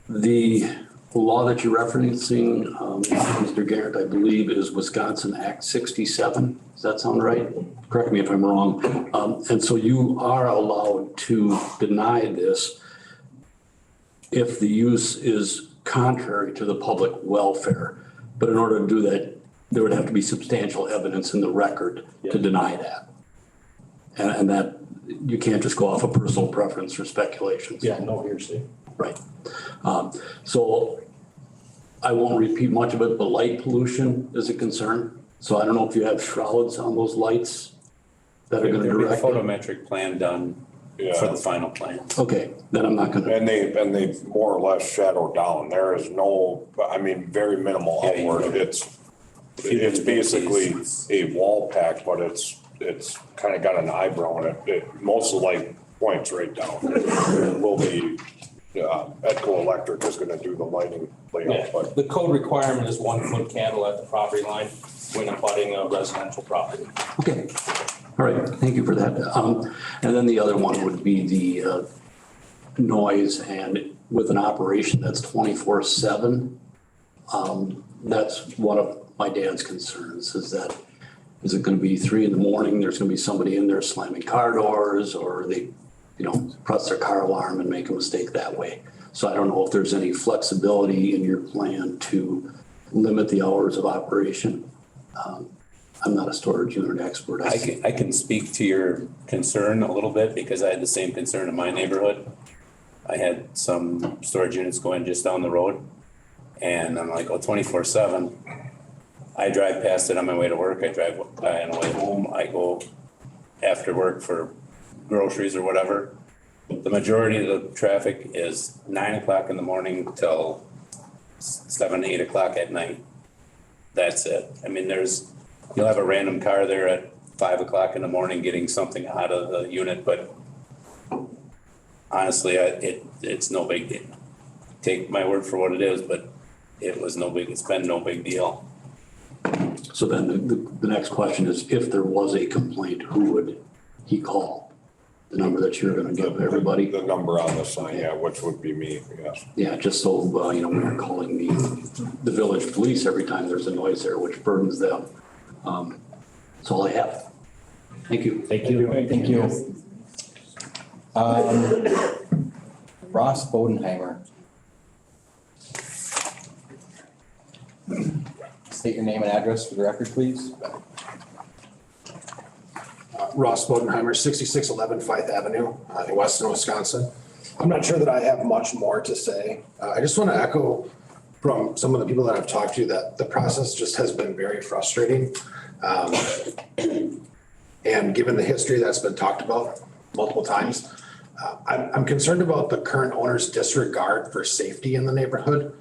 The law that you're referencing, Mr. Garrett, I believe is Wisconsin Act 67. Does that sound right? Correct me if I'm wrong. And so you are allowed to deny this if the use is contrary to the public welfare. But in order to do that, there would have to be substantial evidence in the record to deny that. And that you can't just go off of personal preference or speculations. Yeah, no hearsay. Right. So I won't repeat much of it, but light pollution is a concern. So I don't know if you have shrouds on those lights that are going to There'll be a direct. photometric plan done for the final plan. Okay, then I'm not going to. And they more or less shadow down. There is no, I mean, very minimal outward. It's basically a wall pack, but it's kind of got an eyebrow in it. Most of the light points right down. It will be, Edco Electric is gonna do the lighting layout, but. The code requirement is 1 foot candle at the property line when abutting a residential property. Okay, all right, thank you for that. And then the other one would be the noise, and with an operation that's 24/7, that's one of my dad's concerns is that, is it going to be 3 in the morning? There's going to be somebody in there slamming car doors, or they, press their car alarm and make a mistake that way. So I don't know if there's any flexibility in your plan to limit the hours of operation. I'm not a storage unit expert. I can speak to your concern a little bit because I had the same concern in my neighborhood. I had some storage units going just down the road and I'm like, 24/7. I drive past it on my way to work. I drive by on the way home. I go after work for groceries or whatever. The majority of the traffic is 9 o'clock in the morning till 7, 8 o'clock at night. That's it. I mean, you'll have a random car there at 5 o'clock in the morning getting something out of the unit, but honestly, it's no big deal. Take my word for what it is, but it's been no big deal. So then the next question is, if there was a complaint, who would he call? The number that you're going to give everybody? The number on the sign, yeah, which would be me, yes. Yeah, just so, we aren't calling the village police every time there's a noise there, which burdens them. That's all I have. Thank you. Thank you. Thank you. Ross Bodenheimer. State your name and address for the record, please. Ross Bodenheimer, 6611 Fife Avenue in Weston, Wisconsin. I'm not sure that I have much more to say. I just want to echo from some of the people that I've talked to that the process just has been very frustrating. And given the history that's been talked about multiple times, I'm concerned about the current owner's disregard for safety in the neighborhood.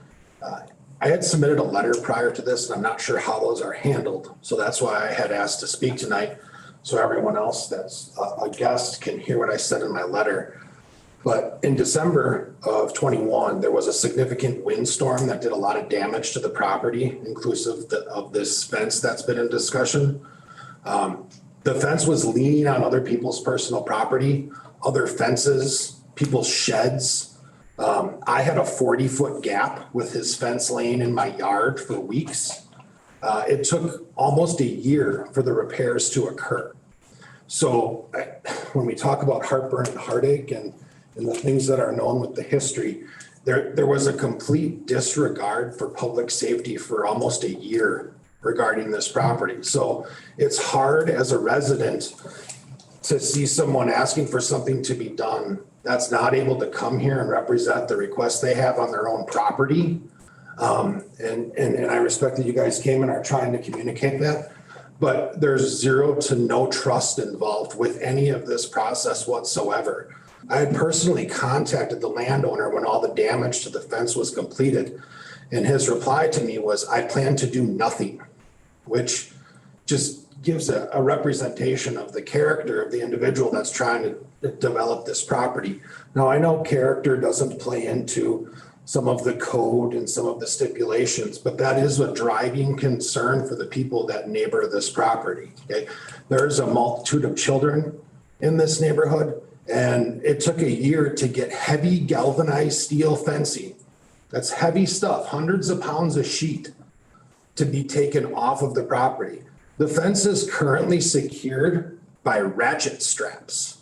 I had submitted a letter prior to this, and I'm not sure how those are handled. So that's why I had asked to speak tonight, so everyone else that's a guest can hear what I said in my letter. But in December of 21, there was a significant windstorm that did a lot of damage to the property, inclusive of this fence that's been in discussion. The fence was leaning on other people's personal property, other fences, people's sheds. I had a 40-foot gap with his fence laying in my yard for weeks. It took almost a year for the repairs to occur. So when we talk about heartburn and heartache and the things that are known with the history, there was a complete disregard for public safety for almost a year regarding this property. So it's hard as a resident to see someone asking for something to be done that's not able to come here and represent the request they have on their own property. And I respect that you guys came and are trying to communicate that. But there's zero to no trust involved with any of this process whatsoever. I had personally contacted the landowner when all the damage to the fence was completed. And his reply to me was, I plan to do nothing, which just gives a representation of the character of the individual that's trying to develop this property. Now, I know character doesn't play into some of the code and some of the stipulations, but that is a driving concern for the people that neighbor this property, okay? There's a multitude of children in this neighborhood, and it took a year to get heavy galvanized steel fencing. That's heavy stuff, hundreds of pounds of sheet to be taken off of the property. The fence is currently secured by ratchet straps.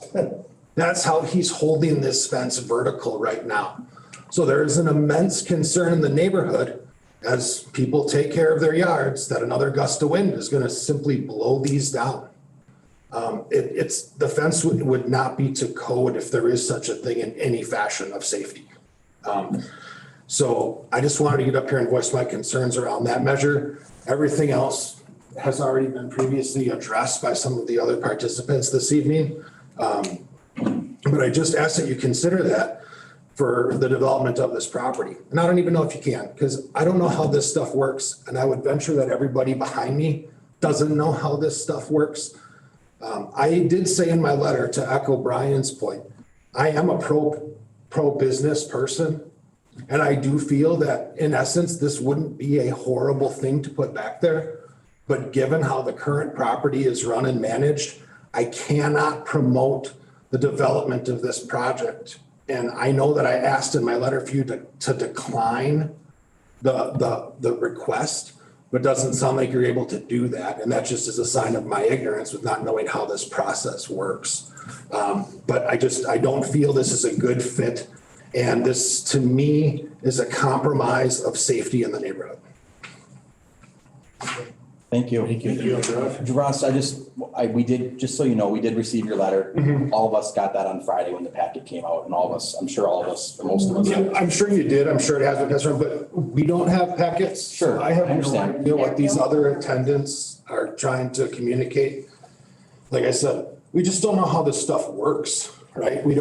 That's how he's holding this fence vertical right now. So there is an immense concern in the neighborhood as people take care of their yards that another gust of wind is gonna simply blow these down. The fence would not be to code if there is such a thing in any fashion of safety. So I just wanted to get up here and voice my concerns around that measure. Everything else has already been previously addressed by some of the other participants this evening. But I just ask that you consider that for the development of this property. And I don't even know if you can, because I don't know how this stuff works. And I would venture that everybody behind me doesn't know how this stuff works. I did say in my letter, to echo Brian's point, I am a pro-business person. And I do feel that in essence, this wouldn't be a horrible thing to put back there. But given how the current property is run and managed, I cannot promote the development of this project. And I know that I asked in my letter for you to decline the request, but it doesn't sound like you're able to do that. And that just is a sign of my ignorance with not knowing how this process works. But I don't feel this is a good fit. And this, to me, is a compromise of safety in the neighborhood. Thank you. Thank you. Ross, we did, just so you know, we did receive your letter. All of us got that on Friday when the packet came out, and all of us, I'm sure all of us, or most of us. Yeah, I'm sure you did. I'm sure it has been passed around, but we don't have packets. Sure, I have I no understand. idea what these other attendants are trying to communicate. Like I said, we just don't know how this stuff works, right? We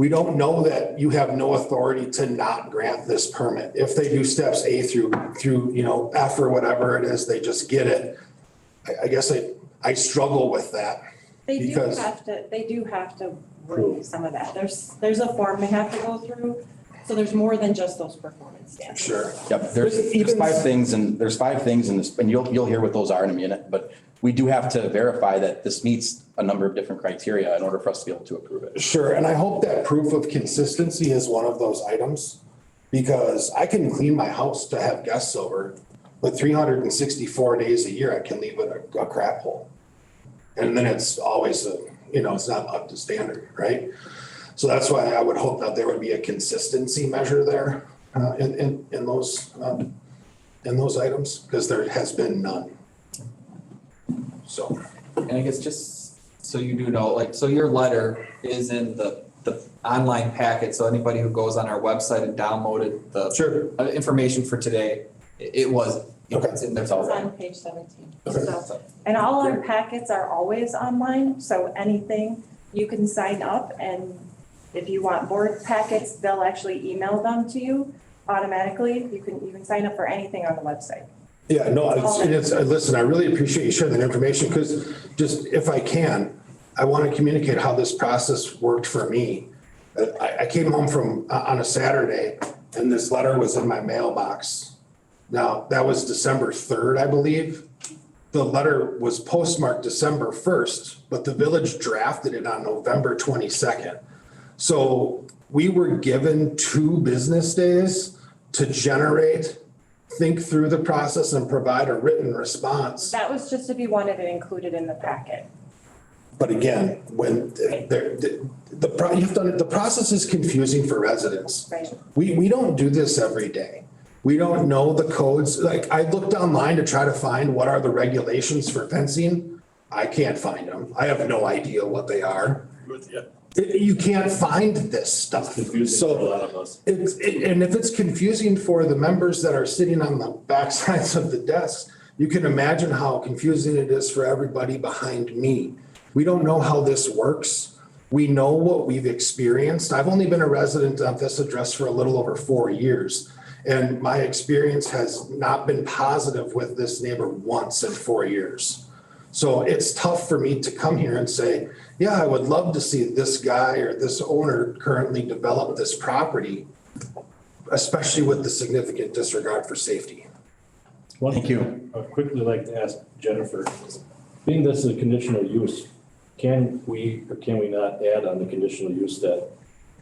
don't know that you have no authority to not grant this permit. If they do steps A through, F or whatever it is, they just get it. I guess I struggle with that. They do Because- have to review some of that. There's a form they have to go through. So there's more than just those performance standards. Sure. Yep, there's five things in this, and you'll hear what those are in a minute, but we do have to verify that this meets a number of different criteria in order for us to be able to approve it. Sure, and I hope that proof of consistency is one of those items, because I can clean my house to have guests over, but 364 days a year, I can leave it a crap hole. And then it's always, it's not up to standard, right? So that's why I would hope that there would be a consistency measure there in those items, because there has been none. So. And I guess just so you do know, so your letter is in the online packet, so anybody who goes on our website and downloaded the information for today, it's in there. It's on page 17. So, and all our packets are always online, so anything you can sign up, and if you want board packets, they'll actually email them to you automatically. You can sign up for anything on the website. Yeah, no, listen, I really appreciate you sharing that information, because just if I can, I want to communicate how this process worked for me. I came home on a Saturday, and this letter was in my mailbox. Now, that was December 3rd, I believe. The letter was postmarked December 1st, but the village drafted it on November 22nd. So we were given 2 business days to think through the process and provide a written response. That was just if you wanted it included in the packet. But again, when the process is confusing for residents. Right. We don't do this every day. We don't know the codes. Like, I looked online to try to find what are the regulations for fencing. I can't find them. I have no idea what they are. You can't find this stuff. Confusing for a lot of us. And if it's confusing for the members that are sitting on the backsides of the desks, you can imagine how confusing it is for everybody behind me. We don't know how this works. We know what we've experienced. I've only been a resident of this address for a little over 4 years. And my experience has not been positive with this neighbor once in 4 years. So it's tough for me to come here and say, yeah, I would love to see this guy or this owner currently develop this property, especially with the significant disregard for safety. Thank you. I'd quickly like to ask Jennifer, being this is a conditional use, can we or can we not add on the conditional use that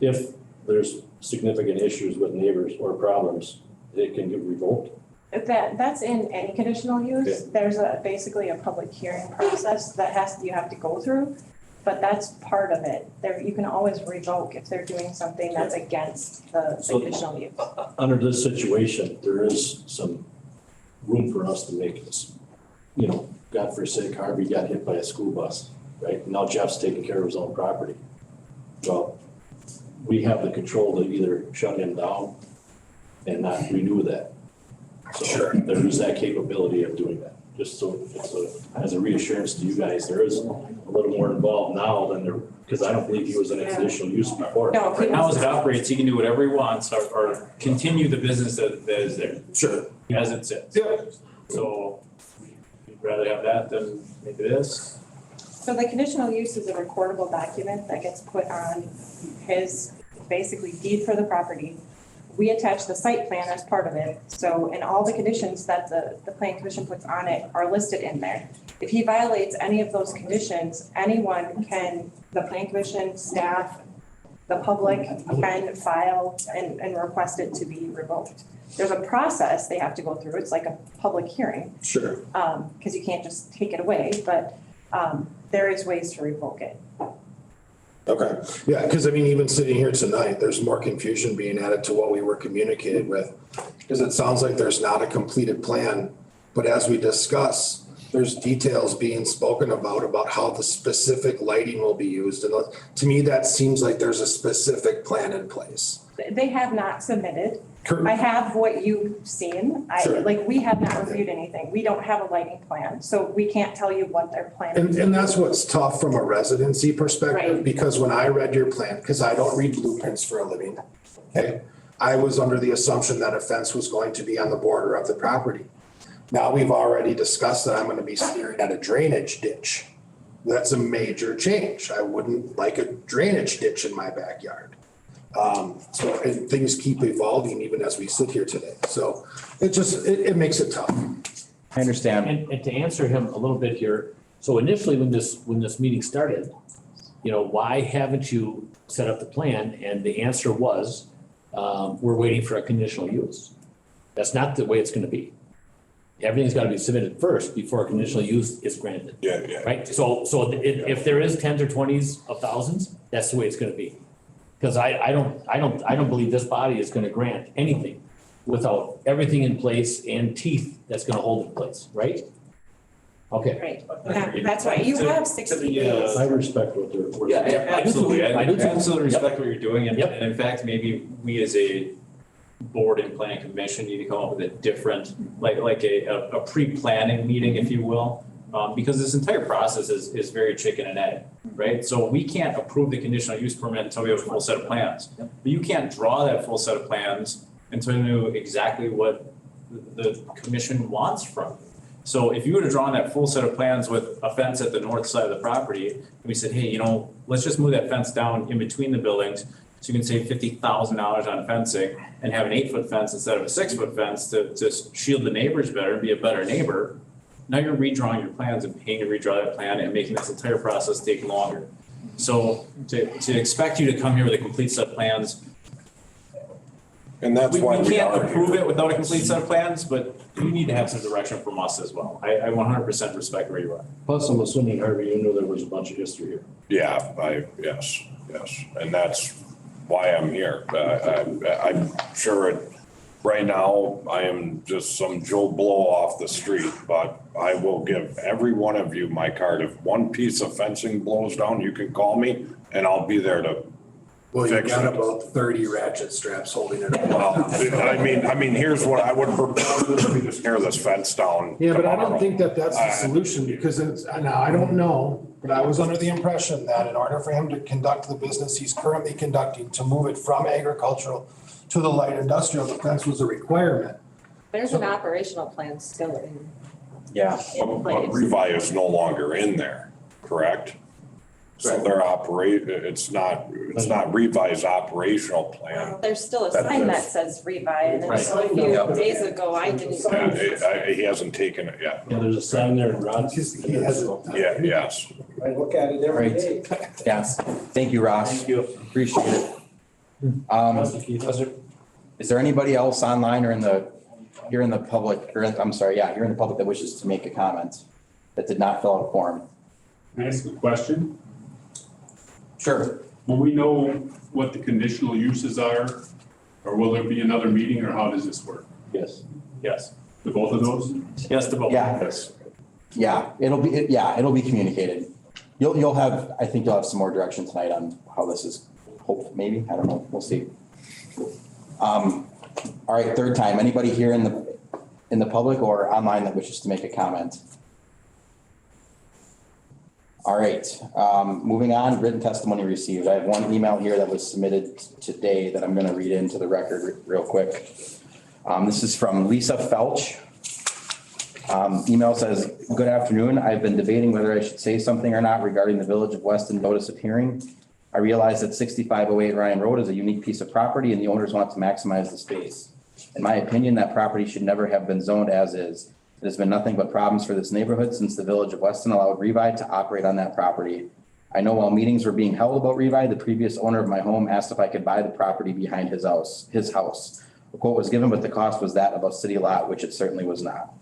if there's significant issues with neighbors or problems, they can get revoked? That's in any conditional use. Okay. There's basically a public hearing process that you have to go through, but that's part of it. You can always revoke if they're doing something that's against the conditional use. Under this situation, there is some room for us to make this, God forsake, Harvey got hit by a school bus, right? Now Jeff's taking care of his own property. Well, we have the control to either shut him down and not renew that. So there is that capability of doing that, just so as a reassurance to you guys, there is a little more involved now than there, because I don't believe he was in a conditional use before. No, Right now, as it operates, he can do whatever he wants or continue the business that is there. Sure. As it sits. Yep. So we'd rather have that than maybe this. So the conditional use is a recordable document that gets put on his basically deed for the property. We attach the site plan as part of it. So, and all the conditions that the planning commission puts on it are listed in there. If he violates any of those conditions, anyone can, the planning commission, staff, the public can file and request it to be revoked. There's a process they have to go through. It's like a public hearing. Sure. Because you can't just take it away, but there is ways to revoke it. Okay, yeah, because I mean, even sitting here tonight, there's more confusion being added to what we were communicated with. Because it sounds like there's not a completed plan, but as we discuss, there's details being spoken about how the specific lighting will be used. And to me, that seems like there's a specific plan in place. They have not submitted. Correct. I have what you've seen. Sure. We have not reviewed anything. We don't have a lighting plan, so we can't tell you what their plan is. And that's what's tough from a residency perspective, Right. because when I read your plan, because I don't read blueprints for a living, okay? I was under the assumption that a fence was going to be on the border of the property. Now we've already discussed that I'm gonna be staring at a drainage ditch. That's a major change. I wouldn't like a drainage ditch in my backyard. So, and things keep evolving even as we sit here today. So it makes it tough. I understand. And to answer him a little bit here, so initially when this meeting started, why haven't you set up the plan? And the answer was, we're waiting for a conditional use. That's not the way it's gonna be. Everything's gotta be submitted first before a conditional use is granted. Yeah. Right? So if there is tens or twenties of thousands, that's the way it's gonna be. Because I don't believe this body is gonna grant anything without everything in place and teeth that's gonna hold it in place, right? Okay. Right, that's right. You have 60 days. I respect what they're. Yeah, absolutely. I do too. Absolutely respect Yep. what you're doing. And Yep. in fact, maybe we as a board and planning commission need to come up with a different, like a pre-planning meeting, if you will. Because this entire process is very chicken and egg, right? So we can't approve the conditional use permit until we have a full set of plans. But you can't draw that full set of plans until you know exactly what the commission wants from you. So if you would have drawn that full set of plans with a fence at the north side of the property, and we said, hey, let's just move that fence down in between the buildings, so you can save $50,000 on fencing and have an 8-foot fence instead of a 6-foot fence to shield the neighbors better and be a better neighbor. Now you're redrawing your plans and paying to redraw that plan and making this entire process take longer. So to expect you to come here with a complete set of plans, And that's why we can't approve it without a complete set of plans, but you need to have some direction from us as well. I 100% respect where you are. Plus, I'm assuming, Harvey, you knew there was a bunch of history here. Yeah, yes. And that's why I'm here. I'm sure Right now, I am just some Joe Blow off the street, but I will give every one of you my card. If one piece of fencing blows down, you can call me and I'll be there to Well, you've fix got it. about 30 ratchet straps holding it Well, up. I mean, here's what I would propose, we just tear this fence down. Yeah, but I don't tomorrow. think that that's the solution, because it's, now, I don't know, but I was under the impression that in order for him to conduct the business he's currently conducting, to move it from agricultural to the light industrial, the fence was a requirement. There's an operational plan still in. Yeah. But Revi is no longer in there, correct? So they're it's not Revi's operational plan. There's still a That's sign it. that says Revi, and Right. a few days ago, I didn't. He hasn't taken it yet. Yeah, there's a sign there in Rod. He hasn't. Yeah, yes. I look at it every day. Yes, thank you, Ross. Thank you. Appreciate it. Is there anybody else online or here in the public, here in the public that wishes to make a comment that did not fill out a form? Can I ask a question? Sure. Will we know what the conditional uses are? Or will there be another meeting, or how does this work? Yes, yes. The both of those? Yes to both. Yeah. Yeah, it'll be communicated. I think you'll have some more direction tonight on how this is, maybe, I don't know, we'll see. All right, third time, anybody here in the public or online that wishes to make a comment? All right, moving on, written testimony received. I have one email here that was submitted today that I'm gonna read into the record real quick. This is from Lisa Felch. Email says, "Good afternoon. I've been debating whether I should say something or not regarding the Village of Weston notice of hearing. I realize that 6508 Ryan Road is a unique piece of property and the owners want to maximize the space. In my opinion, that property should never have been zoned as is. It has been nothing but problems for this neighborhood since the Village of Weston allowed Revi to operate on that property. I know while meetings were being held about Revi, the previous owner of my home asked if I could buy the property behind his house. A quote was given, but the cost was that of a city lot, which it certainly was not.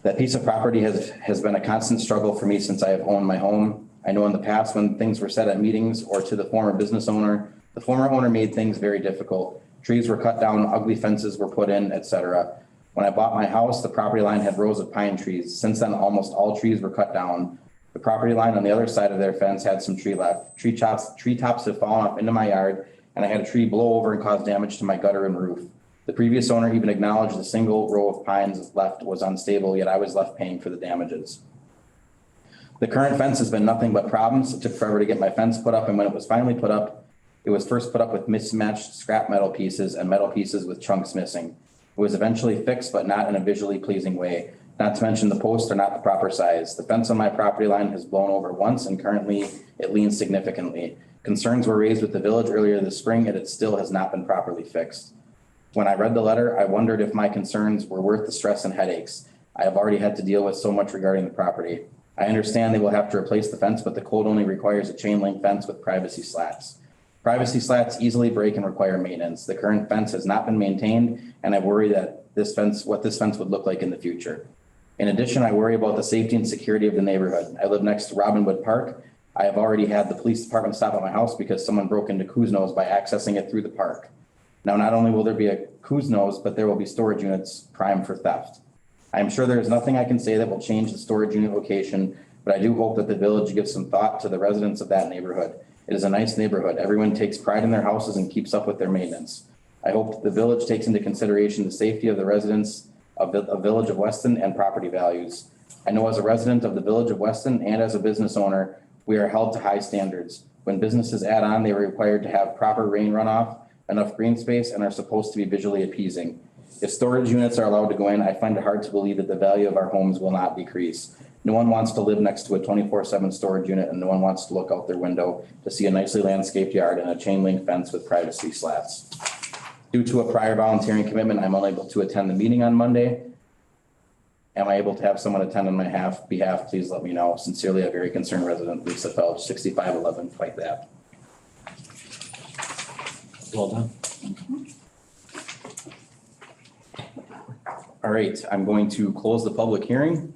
That piece of property has been a constant struggle for me since I have owned my home. I know in the past when things were said at meetings or to the former business owner, the former owner made things very difficult. Trees were cut down, ugly fences were put in, etc. When I bought my house, the property line had rows of pine trees. Since then, almost all trees were cut down. The property line on the other side of their fence had some tree left. Tree tops have fallen off into my yard, and I had a tree blow over and cause damage to my gutter and roof. The previous owner even acknowledged the single row of pines left was unstable, yet I was left paying for the damages. The current fence has been nothing but problems. It took forever to get my fence put up, and when it was finally put up, it was first put up with mismatched scrap metal pieces and metal pieces with chunks missing. It was eventually fixed, but not in a visually pleasing way. Not to mention the posts are not the proper size. The fence on my property line has blown over once, and currently it leans significantly. Concerns were raised with the village earlier this spring, and it still has not been properly fixed. When I read the letter, I wondered if my concerns were worth the stress and headaches. I have already had to deal with so much regarding the property. I understand they will have to replace the fence, but the code only requires a chain link fence with privacy slats. Privacy slats easily break and require maintenance. The current fence has not been maintained, and I worry that what this fence would look like in the future. In addition, I worry about the safety and security of the neighborhood. I live next to Robinwood Park. I have already had the police department stop at my house because someone broke into Kuzno's by accessing it through the park. Now, not only will there be a Kuzno's, but there will be storage units primed for theft. I am sure there is nothing I can say that will change the storage unit location, but I do hope that the village gives some thought to the residents of that neighborhood. It is a nice neighborhood. Everyone takes pride in their houses and keeps up with their maintenance. I hope the village takes into consideration the safety of the residents of the Village of Weston and property values. I know as a resident of the Village of Weston and as a business owner, we are held to high standards. When businesses add on, they are required to have proper rain runoff, enough green space, and are supposed to be visually appeasing. If storage units are allowed to go in, I find it hard to believe that the value of our homes will not decrease. No one wants to live next to a 24/7 storage unit, and no one wants to look out their window to see a nicely landscaped yard and a chain link fence with privacy slats. Due to a prior volunteering commitment, I'm unable to attend the meeting on Monday. Am I able to have someone attend on my behalf? Please let me know. Sincerely, a very concerned resident, Lisa Felch, 6511 Fight That. Well done. All right, I'm going to close the public hearing.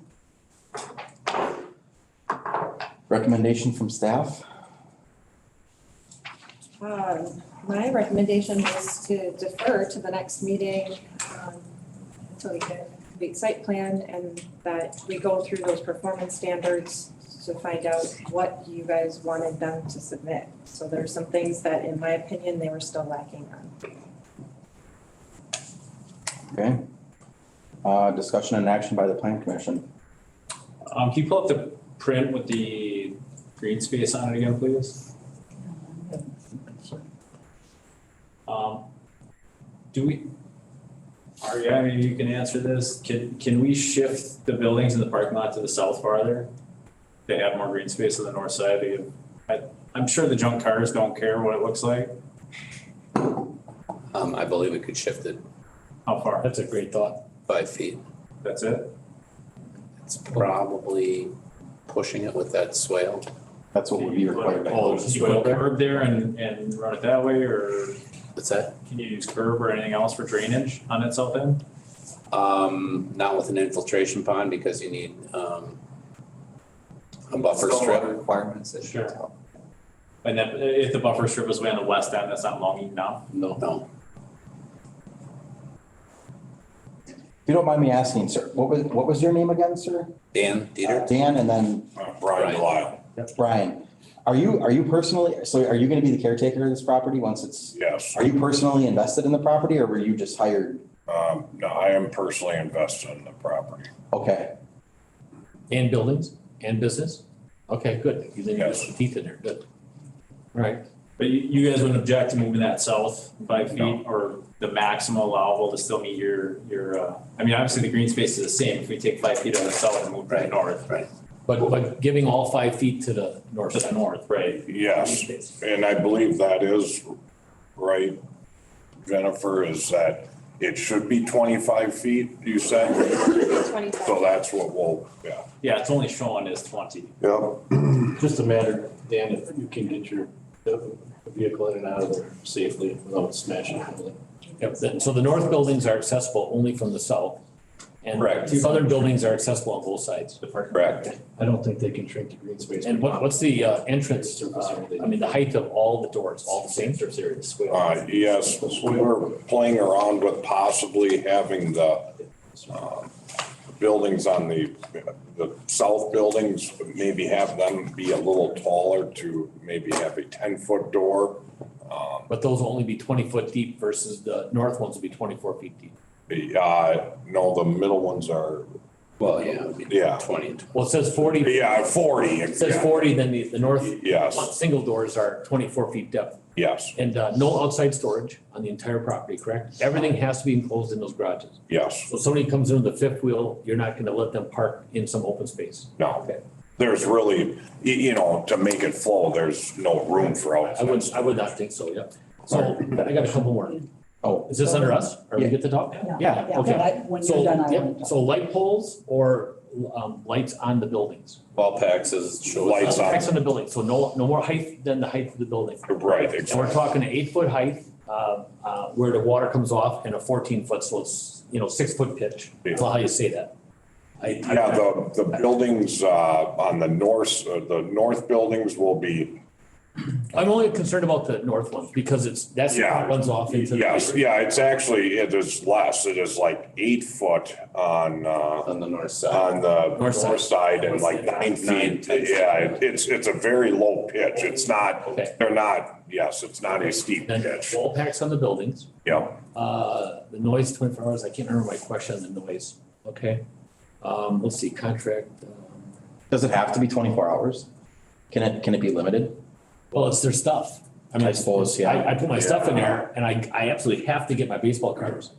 Recommendation from staff? My recommendation was to defer to the next meeting, until we get a complete site plan and that we go through those performance standards to find out what you guys wanted them to submit. So there are some things that, in my opinion, they were still lacking on. Okay. Discussion and action by the plan commission. Can you pull up the print with the green space on it again, please? Do we, Aria, maybe you can answer this. Can we shift the buildings in the parking lot to the south farther? They have more green space on the north side. I'm sure the junk cars don't care what it looks like. I believe we could shift it How far? That's a great thought. 5 feet. That's it? It's probably pushing it with that swale. That's what would be required by Oh, code. you put a curb there and run it that way, or What's that? can you use curb or anything else for drainage on that south end? Not with an infiltration pond because you need, a buffer strip. Stormwater requirements that you Sure. And then if the buffer strip is way on the west end, that's not long enough? No. If you don't mind me asking, sir, what was your name again, sir? Dan, Dieter? Dan, and then Brian Lyle. Brian. Are you personally, so are you gonna be the caretaker of this property once it's, Yes. are you personally invested in the property or were you just hired? No, I am personally invested in the property. Okay, And buildings and business? Okay, good. You then you got Yes. some teeth in there, good. All right. But you guys wouldn't object to moving that south 5 feet No. or the maximum allowable to still meet your, I mean, obviously the green space is the same. If we take 5 feet on the south and move to the north. Right. But giving all 5 feet to the north To the side. north, right? Yes, and I believe that is right, Jennifer, is that it should be 25 feet, you said? 25. So that's what we'll, yeah. Yeah, it's only showing as 20. Yep. Just a matter, Dan, if you can get your vehicle in and out of there safely without smashing the building. Yep, so the north buildings are accessible only from the south. And Correct. southern buildings are accessible on both sides. Correct. I don't think they can shrink the green space. And what's the entrance, I mean, the height of all the doors, all the same surface area? Yes, we were playing around with possibly having the buildings on the south buildings, maybe have them be a little taller to maybe have a 10-foot door. But those will only be 20 foot deep versus the north ones will be 24 feet deep. No, the middle ones are, Well, yeah, it would be yeah, 20 and 20. Well, it says 40. yeah, 40. It says 40, then the north Yes, single doors are 24 feet depth. yes, And no outside storage on the entire property, correct? Everything has to be enclosed in those garages. yes, So if somebody comes in with a fifth wheel, you're not gonna let them park in some open space. no. Okay. There's really, to make it flow, there's no room for outside. I would not think so, yeah. So I got a couple more. oh, Is this under us? Are we Yeah. good to talk? Yeah. Yeah, okay. But when So, you're done, I yep, want to. so light poles or lights on the buildings? Wall packs is shows. Lights on. Lights on the building, so no more height than the height of the building. Right, And we're talking an 8 foot height, where the water comes off and a 14 foot, so it's, 6 foot pitch. That's how you say that. Yeah, the buildings, on the north buildings will be, I'm only concerned about the north ones because that's the Yeah. one that runs off into the. yes, yeah, it is less. It is like 8 foot on On the north side. on the North north side. side and like 9 feet. 10 feet. Yeah, it's a very low pitch. It's not, Okay. it's not a steep Then pitch. wall packs on the buildings. Yeah, The noise 24 hours, I can't remember my question on the noise, okay? Let's see, contract, does it have to be 24 hours? Can it be limited? well, it's their stuff. I suppose, yeah. I put my stuff in there and I absolutely have to get my baseball cards.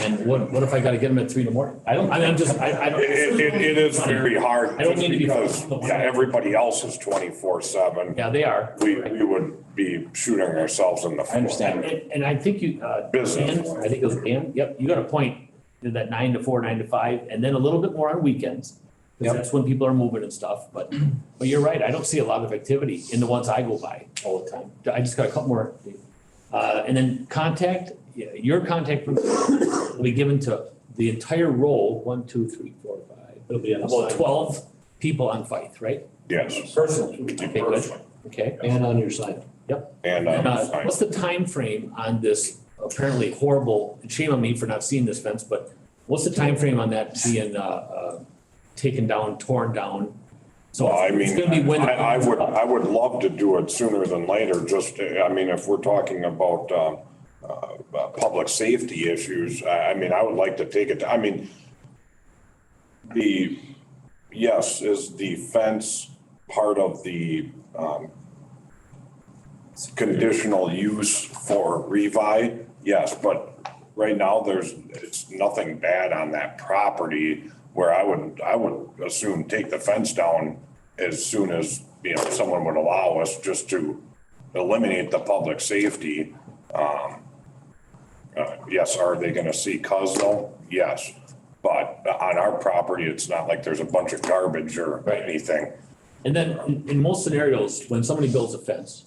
And what if I gotta get them at 3 in the morning? I don't. it is very hard. I don't mean to be. Because, yeah, everybody else is 24/7. Yeah, they are. We would be shooting ourselves in the foot. I understand. And I think you, Business. Dan, I think it was Dan, yep, you got a point, that 9 to 4, 9 to 5, and then a little bit more on weekends. Cause that's when people are moving and stuff, but you're right, I don't see a lot of activity in the ones I go by all the time. I just got a couple more. And then your contact will be given to the entire row, 1, 2, 3, 4, 5. It'll be on the About side. 12 people on Fife, right? Yes. Personally, okay, good, okay. And on your side. Yep. And, What's the time frame on this apparently horrible, and shame on me for not seeing this fence, but what's the time frame on that being, taken down, torn down? So well, I it's mean, gonna be when. I would love to do it sooner than later, just, I mean, if we're talking about, public safety issues, I mean, I would like to take it, I mean, yes, is the fence part of the, conditional use for revi? Yes, but right now it's nothing bad on that property where I would assume take the fence down as soon as, someone would allow us, just to eliminate the public safety. Yes, are they gonna see Cosmo? Yes, but on our property, it's not like there's a bunch of garbage or anything. And then in most scenarios, when somebody builds a fence,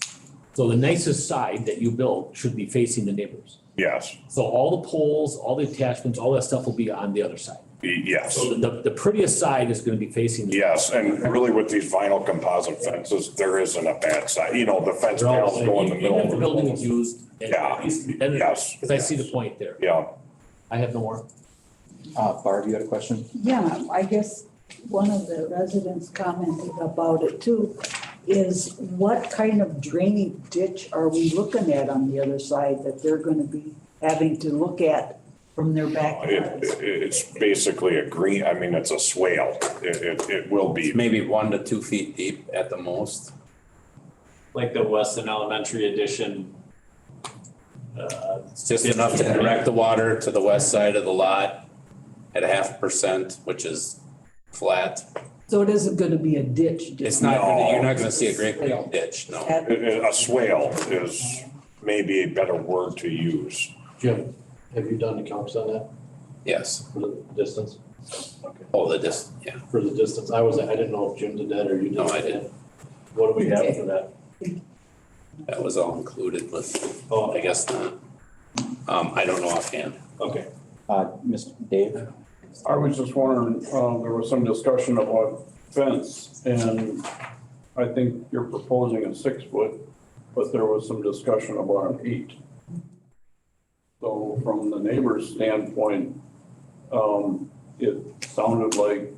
so the nicest side that you build should be facing the neighbors. Yes, So all the poles, all the attachments, all that stuff will be on the other side. yes. So the prettiest side is gonna be facing. the Yes, and really with these vinyl composite fences, there isn't a bad side, the fence panels go in the middle. Even if the building is used. and- Yeah, and- yes. Cause I see the point there. Yeah, I have no more. Barb, you had a question? Yeah, I guess one of the residents commented about it too, is what kind of drainage ditch are we looking at on the other side that they're gonna be having to look at from their backyards? it's basically it's a swale. It will be. Maybe 1 to 2 feet deep at the most. Like the Weston Elementary addition. It's just enough to direct the water to the west side of the lot at 0.5%, which is flat. So it isn't gonna be a ditch. It's not, you're not gonna see a great big ditch, no. A swale is maybe a better word to use. Jim, have you done the counts on that Yes. for the distance? Okay. Oh, yeah. For the distance, I didn't know if Jim did that or you did. No, I didn't. What do we have for that? That was all included with, Oh, I guess not. I don't know offhand. okay. Mr. Dave? I was just wondering, there was some discussion about fence, and I think you're proposing a 6 foot, but there was some discussion about an 8. So from the neighbor's standpoint, it sounded like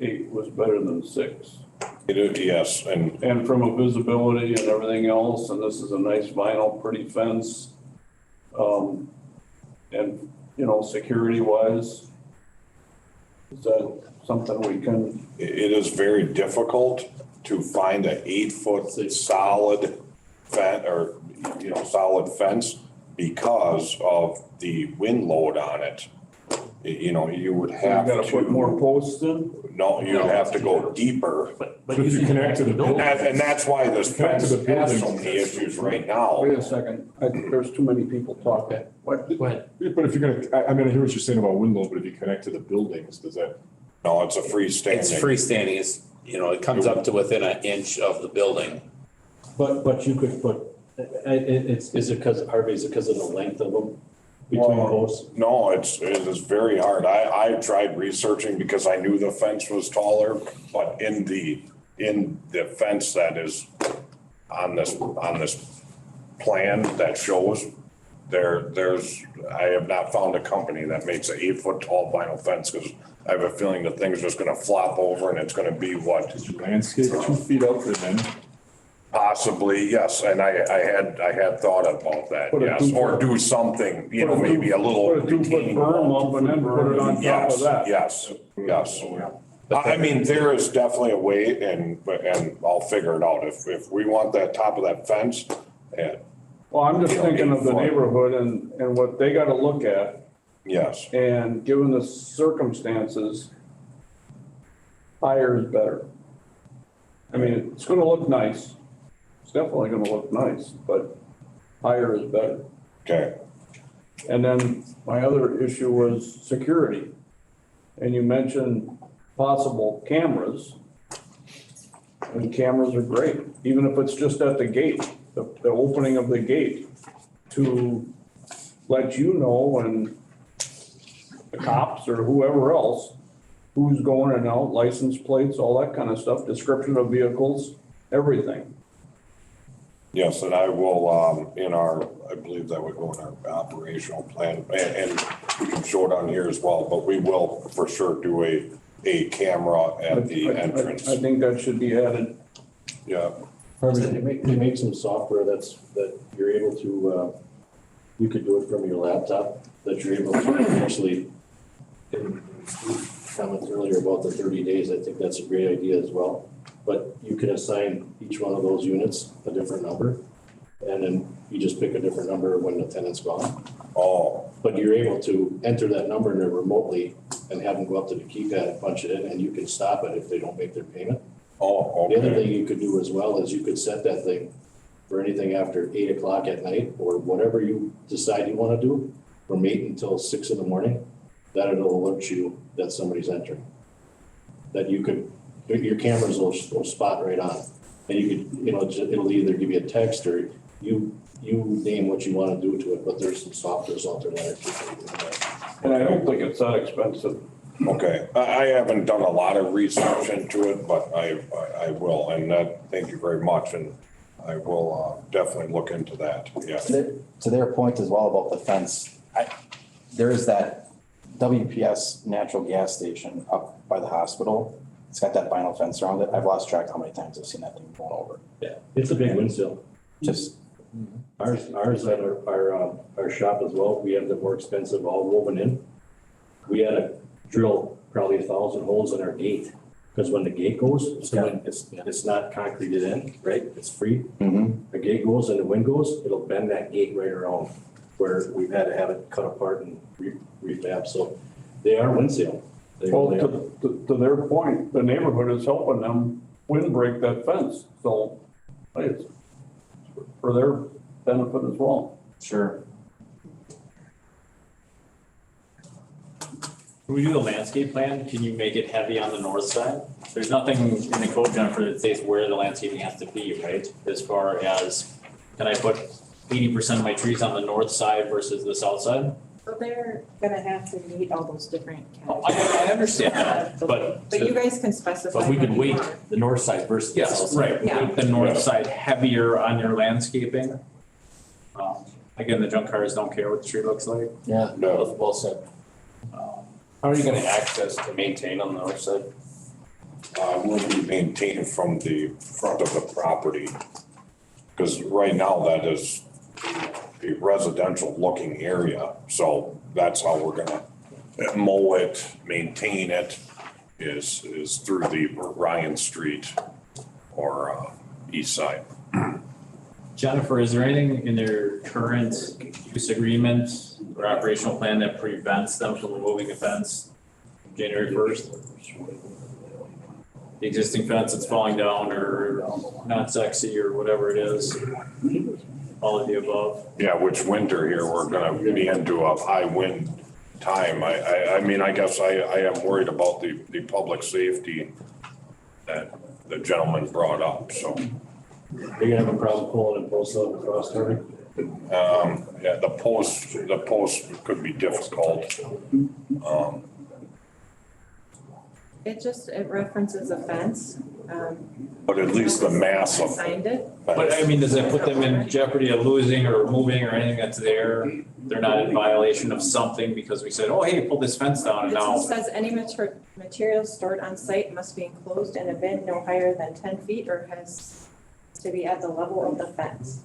8 was better than 6. Yes, And from a visibility and everything else, and this is a nice vinyl, pretty fence. And, security wise, is that something we can? it is very difficult to find an 8-foot solid solid fence because of the wind load on it. You would have to. You gotta put more posts in? No, you'd have to go deeper. But if you connect to the building. And that's why this Connect to fence the has so building. many issues right now. Wait a second, there's too many people talking. What? Go ahead. But if you're gonna, I hear what you're saying about wind load, but if you connect to the buildings, does that? No, it's a freestanding. It's freestanding, it comes up to within an inch of the building. But you could put, is it because of the length of them between posts? No, it is very hard. I tried researching because I knew the fence was taller, but in the fence that is on this plan that shows, I have not found a company that makes an 8-foot tall vinyl fence, because I have a feeling the thing's just gonna flop over and it's gonna be what? Is your landscape 2 feet up and then? Possibly, yes, and I had thought about that, Put a yes, 2 or foot- do something, Put a maybe a little. Put a 2 foot retaining berm wall. up and then put it on top of that. Yes. I mean, there is definitely a way, and I'll figure it out. If we want that top of that fence, Well, I'm just thinking of the 8 foot. neighborhood and what they gotta look at, yes, and given the circumstances, higher is better. I mean, it's gonna look nice. It's definitely gonna look nice, but higher is better. okay. And then my other issue was security. And you mentioned possible cameras. And cameras are great, even if it's just at the gate, the opening of the gate, to let you know and the cops or whoever else, who's going in and out, license plates, all that kind of stuff, description of vehicles, everything. Yes, and I will, in our, I believe that would go in our operational plan, and we can show it on here as well, but we will for sure do a camera at the entrance. I think that should be added. Yeah. They make some software that you're able to, you could do it from your laptop, that you're able to actually comment earlier about the 30 days. I think that's a great idea as well. But you can assign each one of those units a different number, and then you just pick a different number when the tenant's gone. Oh. But you're able to enter that number in there remotely and have them go up to the keypad and punch it in, and you can stop it if they don't make their payment. Oh, okay. The other thing you could do as well is you could set that thing for anything after 8 o'clock at night, or whatever you decide you want to do, from 8 until 6 in the morning. That it'll alert you that somebody's entering. That you could, your cameras will spot right on. And you could, it'll either give you a text or you name what you want to do to it, but there's some softwares out there that are keeping it. And I don't think it's that expensive. Okay, I haven't done a lot of research into it, but I will, and thank you very much, and I will definitely look into that, yeah. To their point as well about the fence, there is that WPS natural gas station up by the hospital. It's got that vinyl fence around it. I've lost track how many times I've seen that thing going over. Yeah, it's a big windsill. Just. Ours at our shop as well, we have the more expensive all woven in. We had to drill probably 1,000 holes in our gate, because when the gate goes, it's not concreted in, right? It's free. Mm-hmm. The gate goes and the wind goes, it'll bend that gate right around, where we've had to have it cut apart and refab. So they are windseal. Well, to their point, the neighborhood is helping them windbreak that fence, so it's for their benefit as well. Sure. When we do the landscape plan, can you make it heavy on the north side? There's nothing in the code, Jennifer, that says where the landscaping has to be, right? As far as, can I put 80% of my trees on the north side versus the south side? So they're gonna have to meet all those different Oh, categories. I understand that, but. But you guys can specify. But we could what you wait want. the north side versus the south Yes, side. right, Yeah. make the north side heavier on your landscaping. Again, the junk cars don't care what the tree looks like. Yeah, No. well said. How are you gonna access to maintain on the north side? Will be maintained from the front of the property. Because right now that is a residential looking area, so that's how we're gonna mow it, maintain it, is through the Ryan Street or east side. Jennifer, is there anything in their current use agreement or operational plan that prevents them from removing a fence January 1st? The existing fence that's falling down or not sexy or whatever it is, all of the above? Yeah, which winter here, we're gonna be into a high wind time. I mean, I guess I am worried about the public safety that the gentleman brought up, so. Are you gonna have a problem pulling and posts up across there? Yeah, the post could be difficult. It references a fence. But at least the mass of. Signed it. But I mean, does that put them in jeopardy of losing or moving or anything that's there? They're not in violation of something because we said, oh, hey, pull this fence down and It now. says any materials stored on site must be enclosed in a bin no higher than 10 feet or has to be at the level of the fence.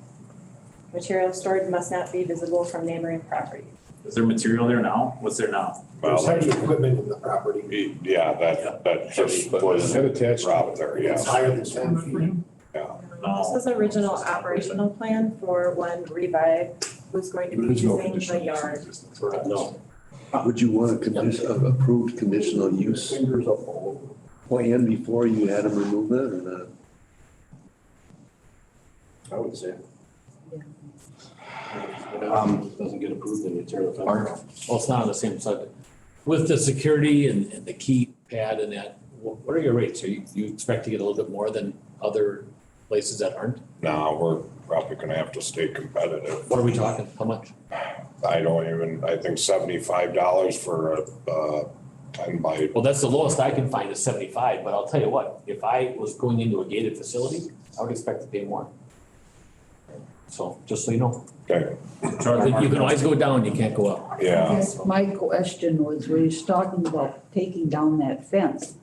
Materials stored must not be visible from neighboring property. Is there material there now? What's there now? There's heavy equipment in the property. Yeah, that just was dropped there, It's yeah. higher than 10 feet. This is original operational plan for when Revive was going to be using the yard. No. Would you want approved conditional use plan before you had them remove that or not? I would say. Doesn't get approved, then you tear the fence. Well, it's not on the same side. With the security and the keypad and that, what are your rates? Are you expect to get a little bit more than other places that aren't? No, we're probably gonna have to stay competitive. What are we talking? How much? I think $75 for a 10 by. Well, that's the lowest I can find is 75, but I'll tell you what, if I was going into a gated facility, I would expect to pay more. So, just so you know. Okay, You can always go down, you can't go up. yeah. My question was, when he's talking about taking down that fence,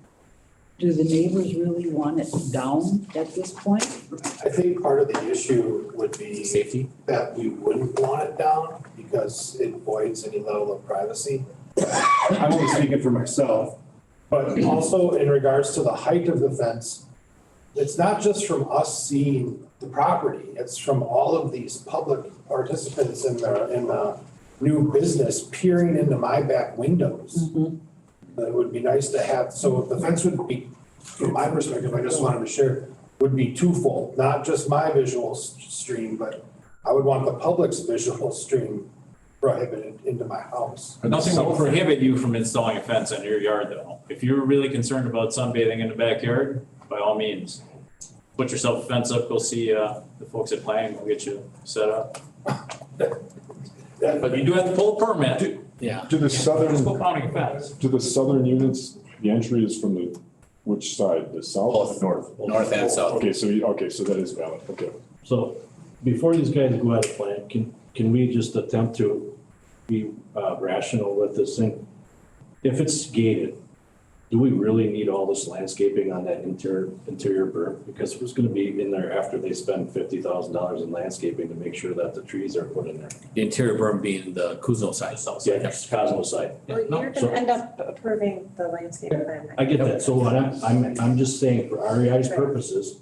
do the neighbors really want it down at this point? I think part of the issue would be Safety? that we wouldn't want it down because it voids any level of privacy. I'm only speaking for myself, but also in regards to the height of the fence, it's not just from us seeing the property, it's from all of these public participants in the new business peering into my back windows. It would be nice to have, so the fence would be, from my perspective, I just wanted to share, would be twofold, not just my visual stream, but I would want the public's visual stream prohibited into my house. Nothing will prohibit you from installing a fence in your yard though. If you're really concerned about sunbathing in the backyard, by all means, put yourself a fence up, go see, the folks at planning, will get you set up. But you do have to pull a permit. Yeah. To the southern, Just go mounting a fence. to the southern units, the entry is from the, which side, the south or the north? North and south. Okay, so that is valid, okay. So before these guys go out of plan, can we just attempt to be rational with this thing? If it's gated, do we really need all this landscaping on that interior berm? Because who's gonna be in there after they spend $50,000 in landscaping to make sure that the trees are put in there? The interior berm being the Kuzno side. Yeah, Cosmo side. Well, you're So- gonna end up approving the landscape plan. I get that, so what I'm just saying, for REI's purposes,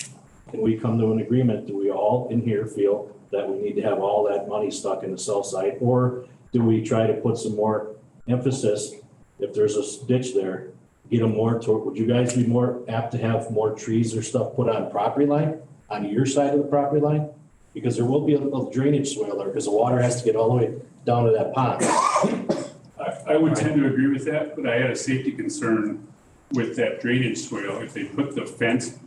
can we come to an agreement, do we all in here feel that we need to have all that money stuck in the south side? Or do we try to put some more emphasis, if there's a ditch there, get them more toward, would you guys be more apt to have more trees or stuff put on property line, on your side of the property line? Because there will be a drainage swale there, because the water has to get all the way down to that pond. I would tend to agree with that, but I had a safety concern with that drainage swale. If they put the fence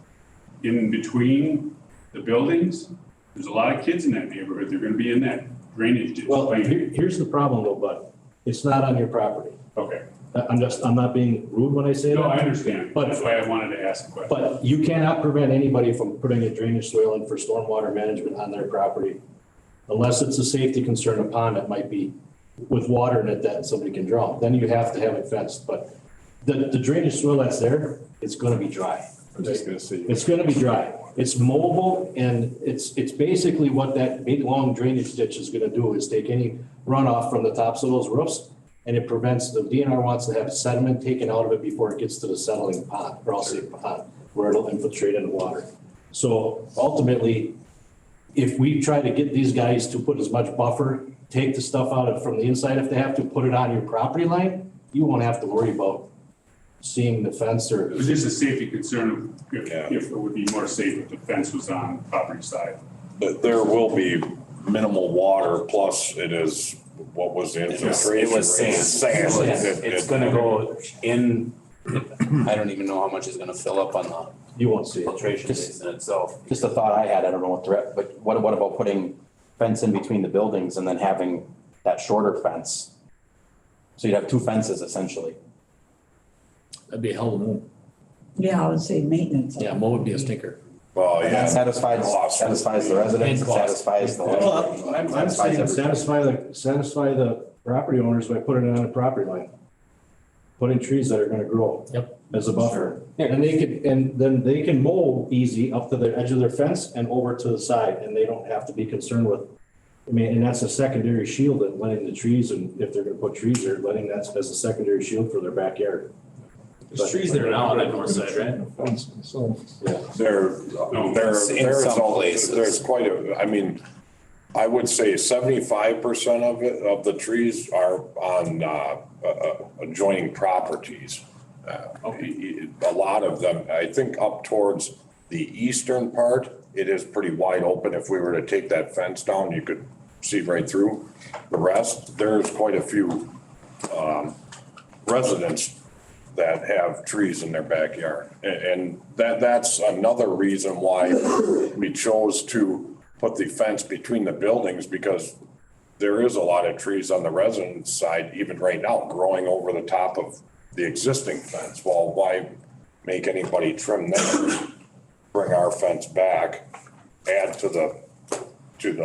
in between the buildings, there's a lot of kids in that neighborhood. They're gonna be in that drainage ditch. Well, here's the problem though, bud, it's not on your property. Okay. I'm not being rude when I say that. No, I understand. But- That's why I wanted to ask the question. But you cannot prevent anybody from putting a drainage swale in for stormwater management on their property. Unless it's a safety concern, a pond that might be with water in it that somebody can drown, then you have to have it fenced, but the drainage swale that's there, it's gonna be dry. I'm just gonna say. It's gonna be dry. It's mowable and it's basically what that big, long drainage ditch is gonna do is take any runoff from the tops of those roofs and it prevents, the DNR wants to have sediment taken out of it before it gets to the settling pond, or I'll say pond, where it'll infiltrate in the water. So ultimately, if we try to get these guys to put as much buffer, take the stuff out of from the inside if they have to, put it on your property line, you won't have to worry about seeing the fence or. It was just a safety concern if it would be more safe if the fence was on the property side. There will be minimal water, plus it is, what was the infiltration? It was rate? sand. Sand. It's gonna go in, I don't even know how much is gonna fill up on the You won't see it. filtration basin itself. Just a thought I had, I don't know what the, but what about putting fence in between the buildings and then having that shorter fence? So you'd have two fences essentially. That'd be a hell of a move. Yeah, I would say maintenance. Yeah, mow would be a stinker. Well, And yeah. that satisfies the residents, it satisfies the. Well, I'm saying satisfy the property owners by putting it on the property line. Put in trees that are gonna grow. Yep. As a buffer. And then they can mow easy up to the edge of their fence and over to the side, and they don't have to be concerned with. I mean, and that's a secondary shield and letting the trees, and if they're gonna put trees there, letting that as a secondary shield for their backyard. There's trees there now on that north side, right? There's quite a, I mean, I would say 75% of the trees are on adjoining properties. A lot of them, I think up towards the eastern part, it is pretty wide open. If we were to take that fence down, you could see right through. The rest, there's quite a few residents that have trees in their backyard. And that's another reason why we chose to put the fence between the buildings, because there is a lot of trees on the resident side, even right now, growing over the top of the existing fence. Well, why make anybody trim them, bring our fence back, add to to the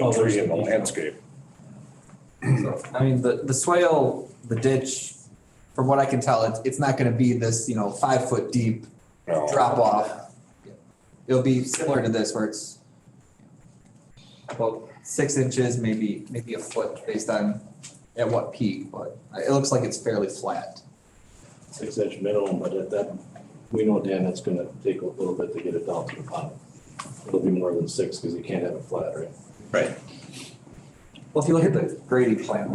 Oh, there's tree and the the- landscape. I mean, the swale, the ditch, from what I can tell, it's not gonna be this, 5 foot deep No. drop off. It'll be similar to this where it's about 6 inches, maybe a foot based on at what peak, but it looks like it's fairly flat. 6-inch minimum, but at that, we know, Dan, that's gonna take a little bit to get it down to the bottom. It'll be more than 6, because you can't have it flat, right? Right. Well, if you look at the grading plan,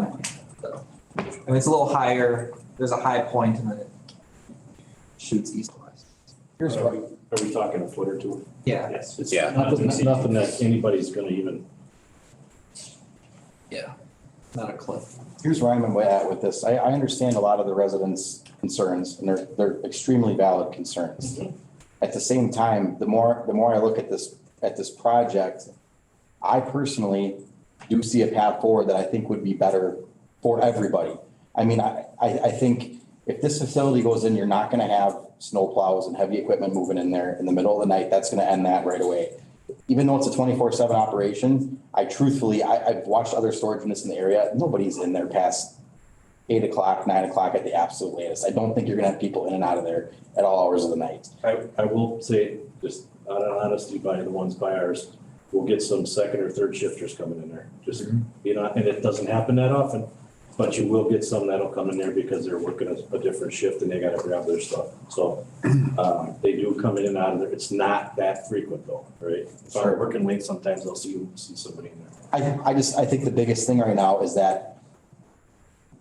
I mean, it's a little higher, there's a high point and then it shoots east-west. Here's what. Are we talking a foot or two? Yeah. Yes. It's Yeah. nothing that anybody's gonna even. Yeah, not a cliff. Here's where I'm at with this. I understand a lot of the residents' concerns, and they're extremely valid concerns. At the same time, the more I look at this project, I personally do see a path forward that I think would be better for everybody. I mean, I think if this facility goes in, you're not gonna have snow plows and heavy equipment moving in there in the middle of the night. That's gonna end that right away. Even though it's a 24/7 operation, I've watched other storage units in the area. Nobody's in there past 8 o'clock, 9 o'clock at the absolute latest. I don't think you're gonna have people in and out of there at all hours of the night. I will say, just out of honesty, by the ones by ours, we'll get some second or third shifters coming in there. Just, and it doesn't happen that often, but you will get some that'll come in there because they're working a different shift and they gotta grab their stuff. So, they do come in and out of there. It's not that frequent though, right? If I'm working late, sometimes I'll see somebody in there. I think the biggest thing right now is that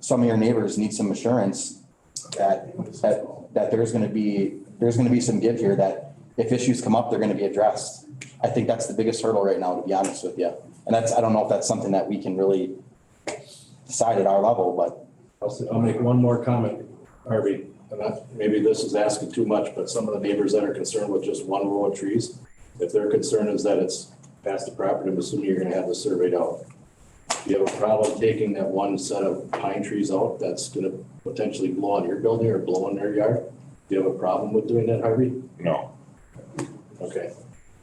some of your neighbors need some assurance that there's gonna be some give here, that if issues come up, they're gonna be addressed. I think that's the biggest hurdle right now, to be honest with you. And I don't know if that's something that we can really decide at our level, but. I'll make one more comment, Harvey, and maybe this is asking too much, but some of the neighbors that are concerned with just one row of trees, if their concern is that it's past the property, I'm assuming you're gonna have this surveyed out. If you have a problem taking that one set of pine trees out, that's gonna potentially blow on your building or blow on their yard. Do you have a problem with doing that, Harvey? No. Okay,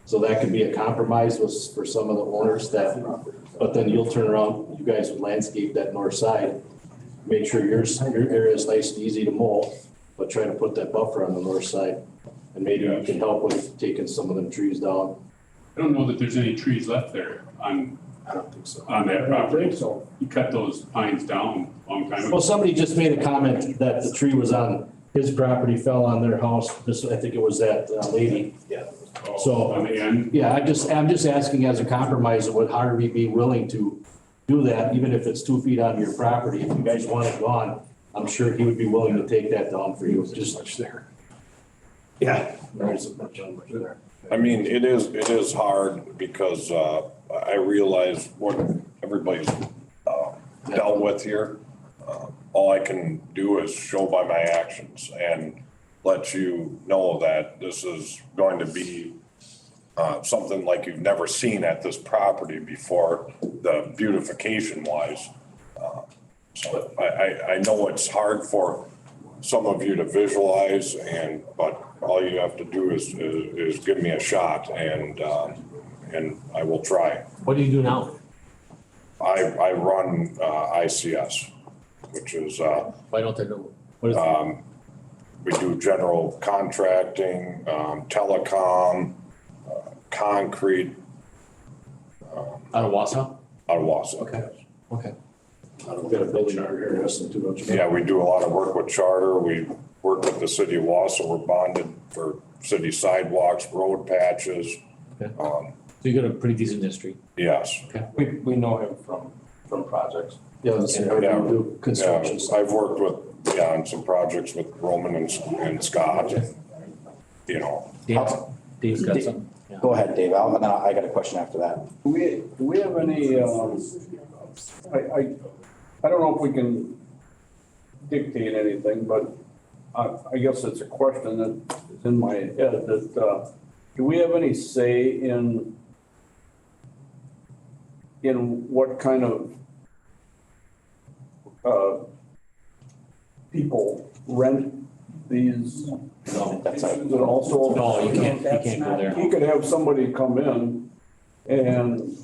so that could be a compromise for some of the owners that, but then you'll turn around, you guys would landscape that north side, make sure your area is nice and easy to mow, but try to put that buffer on the north side. And maybe you can help with taking some of them trees down. I don't know that there's any trees left there on, I don't think so. on that property. so. You cut those pines down a long time ago. Well, somebody just made a comment that the tree was on his property, fell on their house. I think it was that lady. Yeah. So, On the end. yeah, I'm just asking as a compromise, would Harvey be willing to do that, even if it's 2 feet on your property? If you guys want it gone, I'm sure he would be willing to take that down for you, just much there. Yeah. There's much there. I mean, it is hard because, I realize what everybody's, dealt with here. All I can do is show by my actions and let you know that this is going to be something like you've never seen at this property before, the beautification wise. So I know it's hard for some of you to visualize but all you have to do is give me a shot and I will try. What do you do now? I run ICS, which is Why don't they know? What is it? we do general contracting, telecom, concrete. Out of Wausau? Out of Wausau. Okay. We've got a building out here in Weston too, don't you? Yeah, we do a lot of work with charter. We work with the city of Wausau. We're bonded for city sidewalks, road patches. Okay. So you got a pretty decent history. Yes. Okay. We know him from projects. Yeah, let's do construction. Yeah, I've worked with, on some projects with Roman and Scott, you know. Dave's got something. Yeah. Go ahead, Dave. I got a question after that. Do we have any, I don't know if we can dictate anything, but I guess it's a question that is in my head that, do we have any say in what kind of people rent these? No, that's And also. No, you can't go there. He could have somebody come in and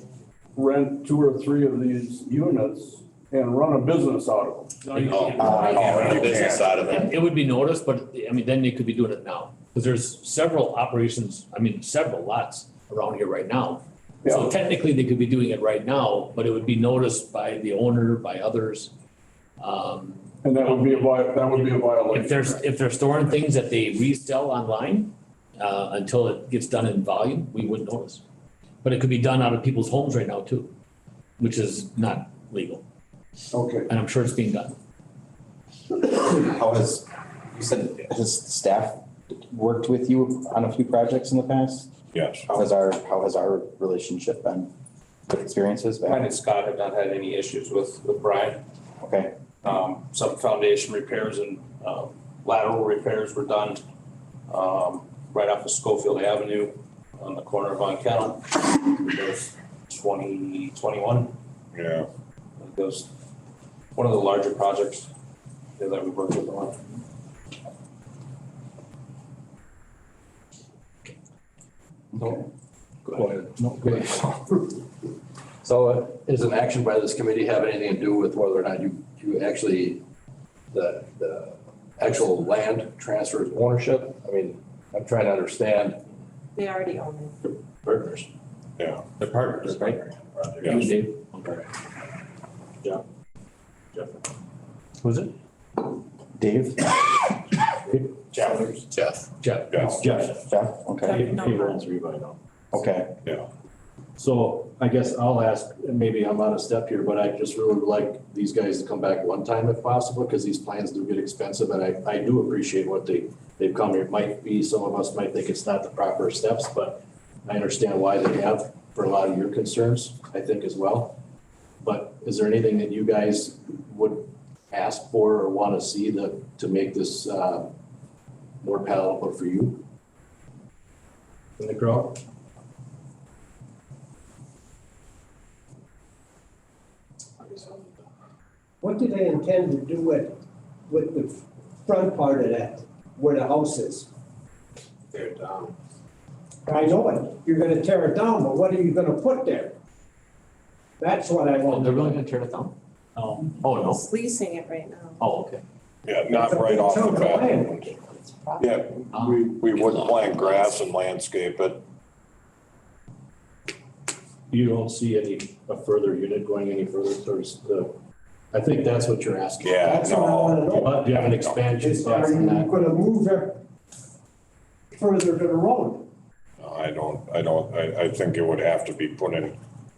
rent 2 or 3 of these units and run a business out of them. No, you No, can't. you can't run a business out of it. It would be noticed, but I mean, then they could be doing it now, because there's several operations, I mean, several lots around here right now. So Yeah. technically, they could be doing it right now, but it would be noticed by the owner, by others. And that would be a violation. If they're storing things that they resell online, until it gets done in volume, we wouldn't notice. But it could be done out of people's homes right now too, which is not legal, Okay. and I'm sure it's being done. How has, you said, has staff worked with you on a few projects in the past? Yes. How has our relationship been, with experiences Brian back? and Scott have not had any issues with Brian. Okay, Some foundation repairs and lateral repairs were done right off of Schofield Avenue on the corner of Von Kennel. It was 2021. Yeah. It was one of the larger projects that we worked with on. No, go ahead. No, go ahead. So does an action by this committee have anything to do with whether or not you actually, the actual land transfers ownership? I mean, I'm trying to understand. They already own it. Partners. Yeah. They're partners, right? You and Dave? Okay. Yeah. Jeff. Who's it? Dave? Jeff. Jeff. Jeff. Jeff, okay, He runs Revi now. okay. Yeah. So I guess I'll ask, and maybe I'm out of step here, but I just really would like these guys to come back one time if possible, because these plans do get expensive, and I do appreciate what they've come here. It might be, some of us might think it's not the proper steps, but I understand why they have for a lot of your concerns, I think as well. But is there anything that you guys would ask for or want to see to make this more palatable for you? In the crowd? What do they intend to do with the front part of that, where the house is? Tear it down. I know it, you're gonna tear it down, but what are you gonna put there? That's what I Oh, want. they're really gonna tear it down? Oh, no. He's leasing it right now. Oh, okay. Yeah, not right off the bat. Yeah, we would plant grass and landscape it. You don't see a further unit going any further towards I think that's what you're asking. Yeah, That's what I wanna know. But do you have an expansion Is, thought are you from that? gonna move it further to the road? I think it would have to be put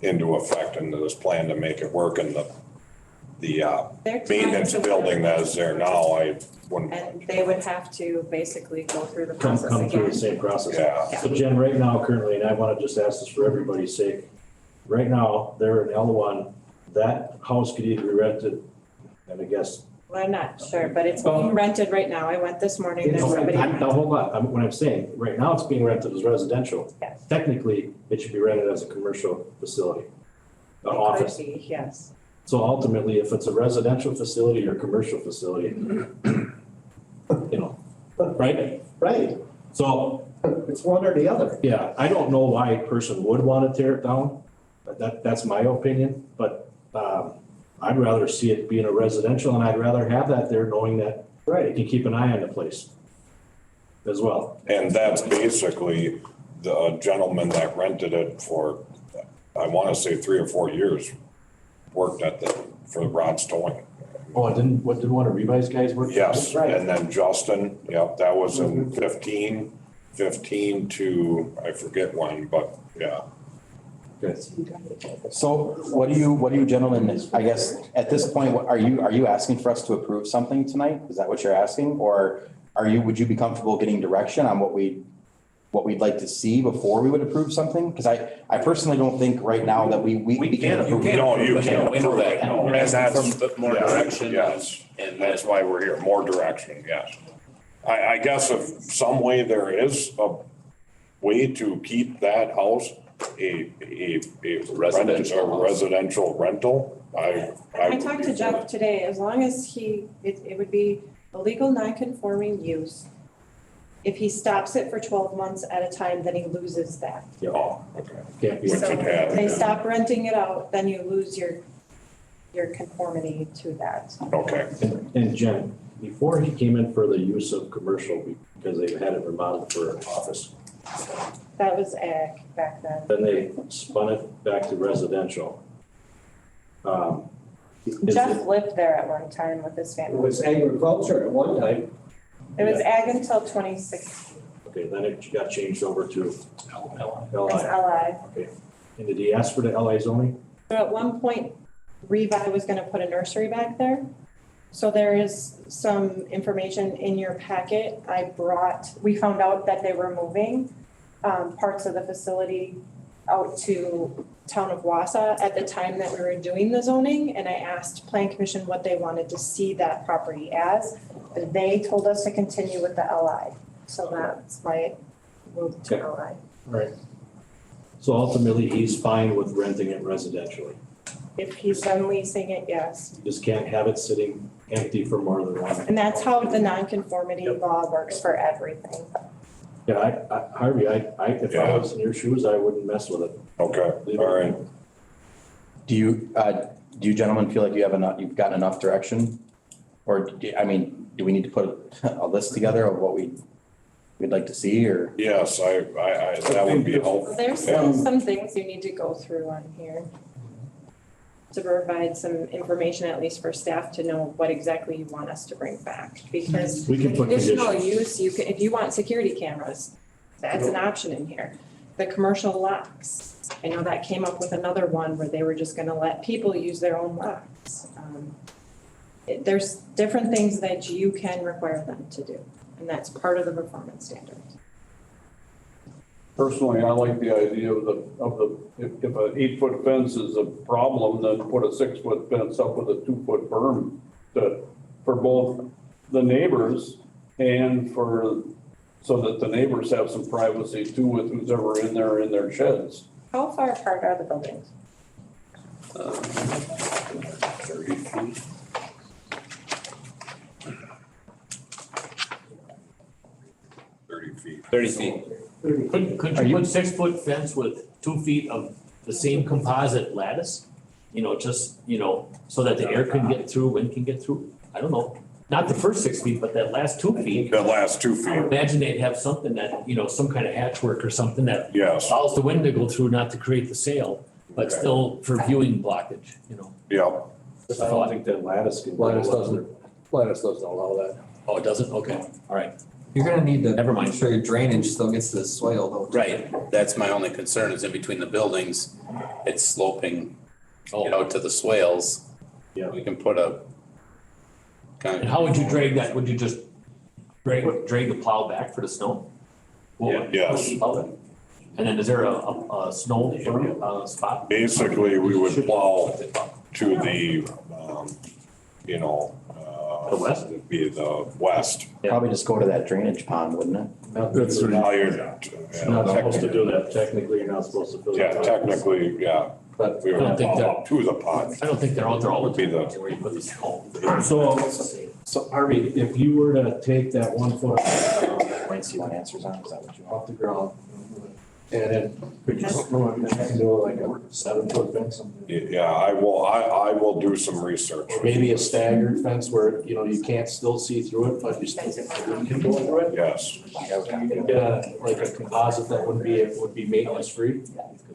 into effect into this plan to make it work, and the They're trying maintenance to- building that is there now, I wouldn't. And they would have to basically go through the Come process through again. the same process. Yeah. So Jen, right now, currently, and I want to just ask this for everybody's sake, right now, they're in L1, that house could either be rented, and I guess. Well, I'm not sure, but it's being rented right now. I went this morning, there's No, somebody. Now, hold on, what I'm saying, right now, it's being rented as residential. Yes. Technically, it should be rented as a commercial facility, an It office. could be, yes. So ultimately, if it's a residential facility or a commercial facility, you know, right? Right, So, it's one or the other. yeah, I don't know why a person would want to tear it down. But that's my opinion, but, I'd rather see it being a residential, and I'd rather have that there knowing that you can keep an eye on the place as well. And that's basically the gentleman that rented it for, I want to say 3 or 4 years, worked for Rod's Towing. Oh, did one of Revi's guys work? Yes, and then Justin, yep, that was in 15 to, I forget when, but yeah. So what do you gentlemen, I guess, at this point, are you asking for us to approve something tonight? Is that what you're asking? Or would you be comfortable getting direction on what we'd like to see before we would approve something? Because I personally don't think right now that we can approve. You can't approve it. And that's more direction. Yes, and that's why we're here, more direction, yes. I guess if some way there is a way to keep that house a residential rental, I talked to Jeff today, as long as it would be a legal non-conforming use. If he stops it for 12 months at a time, then he loses that. Oh, okay. Can't be. So Which it if had, they yeah. stop renting it out, then you lose your conformity to that. Okay. And Jen, before he came in for the use of commercial, because they've had it remodeled for office, That was ag back then. then they spun it back to residential. Is Jeff it- lived there at one time with his It family. was agriculture at one time. It was ag until 26, Okay, then it got changed over to it's LI. LI. Okay, and did he ask for the LI zoning? So at one point, Revi was gonna put a nursery back there. So there is some information in your packet. We found out that they were moving parts of the facility out to town of Wausau at the time that we were doing the zoning. And I asked Plan Commission what they wanted to see that property as. They told us to continue with the LI. So that's why it moved to LI. Right. So ultimately, he's fine with renting it residentially. If he's done leasing it, yes. Just can't have it sitting empty for more than one. And that's how the nonconformity law works for everything. Yeah, Harvey, if I was in your shoes, I wouldn't mess with it. Okay, all right. Do you gentlemen feel like you've gotten enough direction? Or, do we need to put a list together of what we'd like to see, or? Yes, that would be helpful. There's some things you need to go through on here to provide some information, at least for staff, to know what exactly you want us to bring back. Because We can put conditional conditions. use, if you want security cameras, that's an option in here. The commercial locks, I know that came up with another one where they were just gonna let people use their own locks. There's different things that you can require them to do, and that's part of the performance standard. Personally, I like the idea if an 8-foot fence is a problem, then put a 6-foot fence up with a 2-foot berm for both the neighbors and so that the neighbors have some privacy too with who's ever in their sheds. How far apart are the buildings? 30 feet. 30 feet. 30 feet. Could you put 6-foot fence with 2 feet of the same composite lattice? So that the air can get through, wind can get through? I don't know. Not the first 6 feet, but that last 2 feet. The last 2 I feet, would imagine they'd have something that, some kind of hatchwork or something that yes, allows the wind to go through, not to create the sail, but still for viewing blockage, yeah. I don't think that lattice can. Lattice doesn't allow that. Oh, it doesn't? Okay, all right. You're gonna need to Never mind. make sure your drainage still gets to the soil though. Right, that's my only concern is in between the buildings, it's sloping, to the swales. Yeah. We can put a kind And of, how would you drag that? Would you just drag the plow back for the snow? Yeah. Yes. And then is there a snow spot? Basically, we would plow to the, The west? it'd be the west. Probably just go to that drainage pond, wouldn't it? That's You're You're not supposed to do that. Technically, you're not supposed to fill Yeah, that. technically, yeah. But We I don't would think plow up to the pond. I don't think they're out there all Would the be time the- where you put the snow. So Harvey, if you were to take that 1 foot Might see what answers on, is that what you want? off the ground and then could you do like a 7-foot fence? Yeah, I will do some research. Maybe a staggered fence where, you can't still see through it, but you still can go through it. Yes, You can get like a composite that would be maintenance free.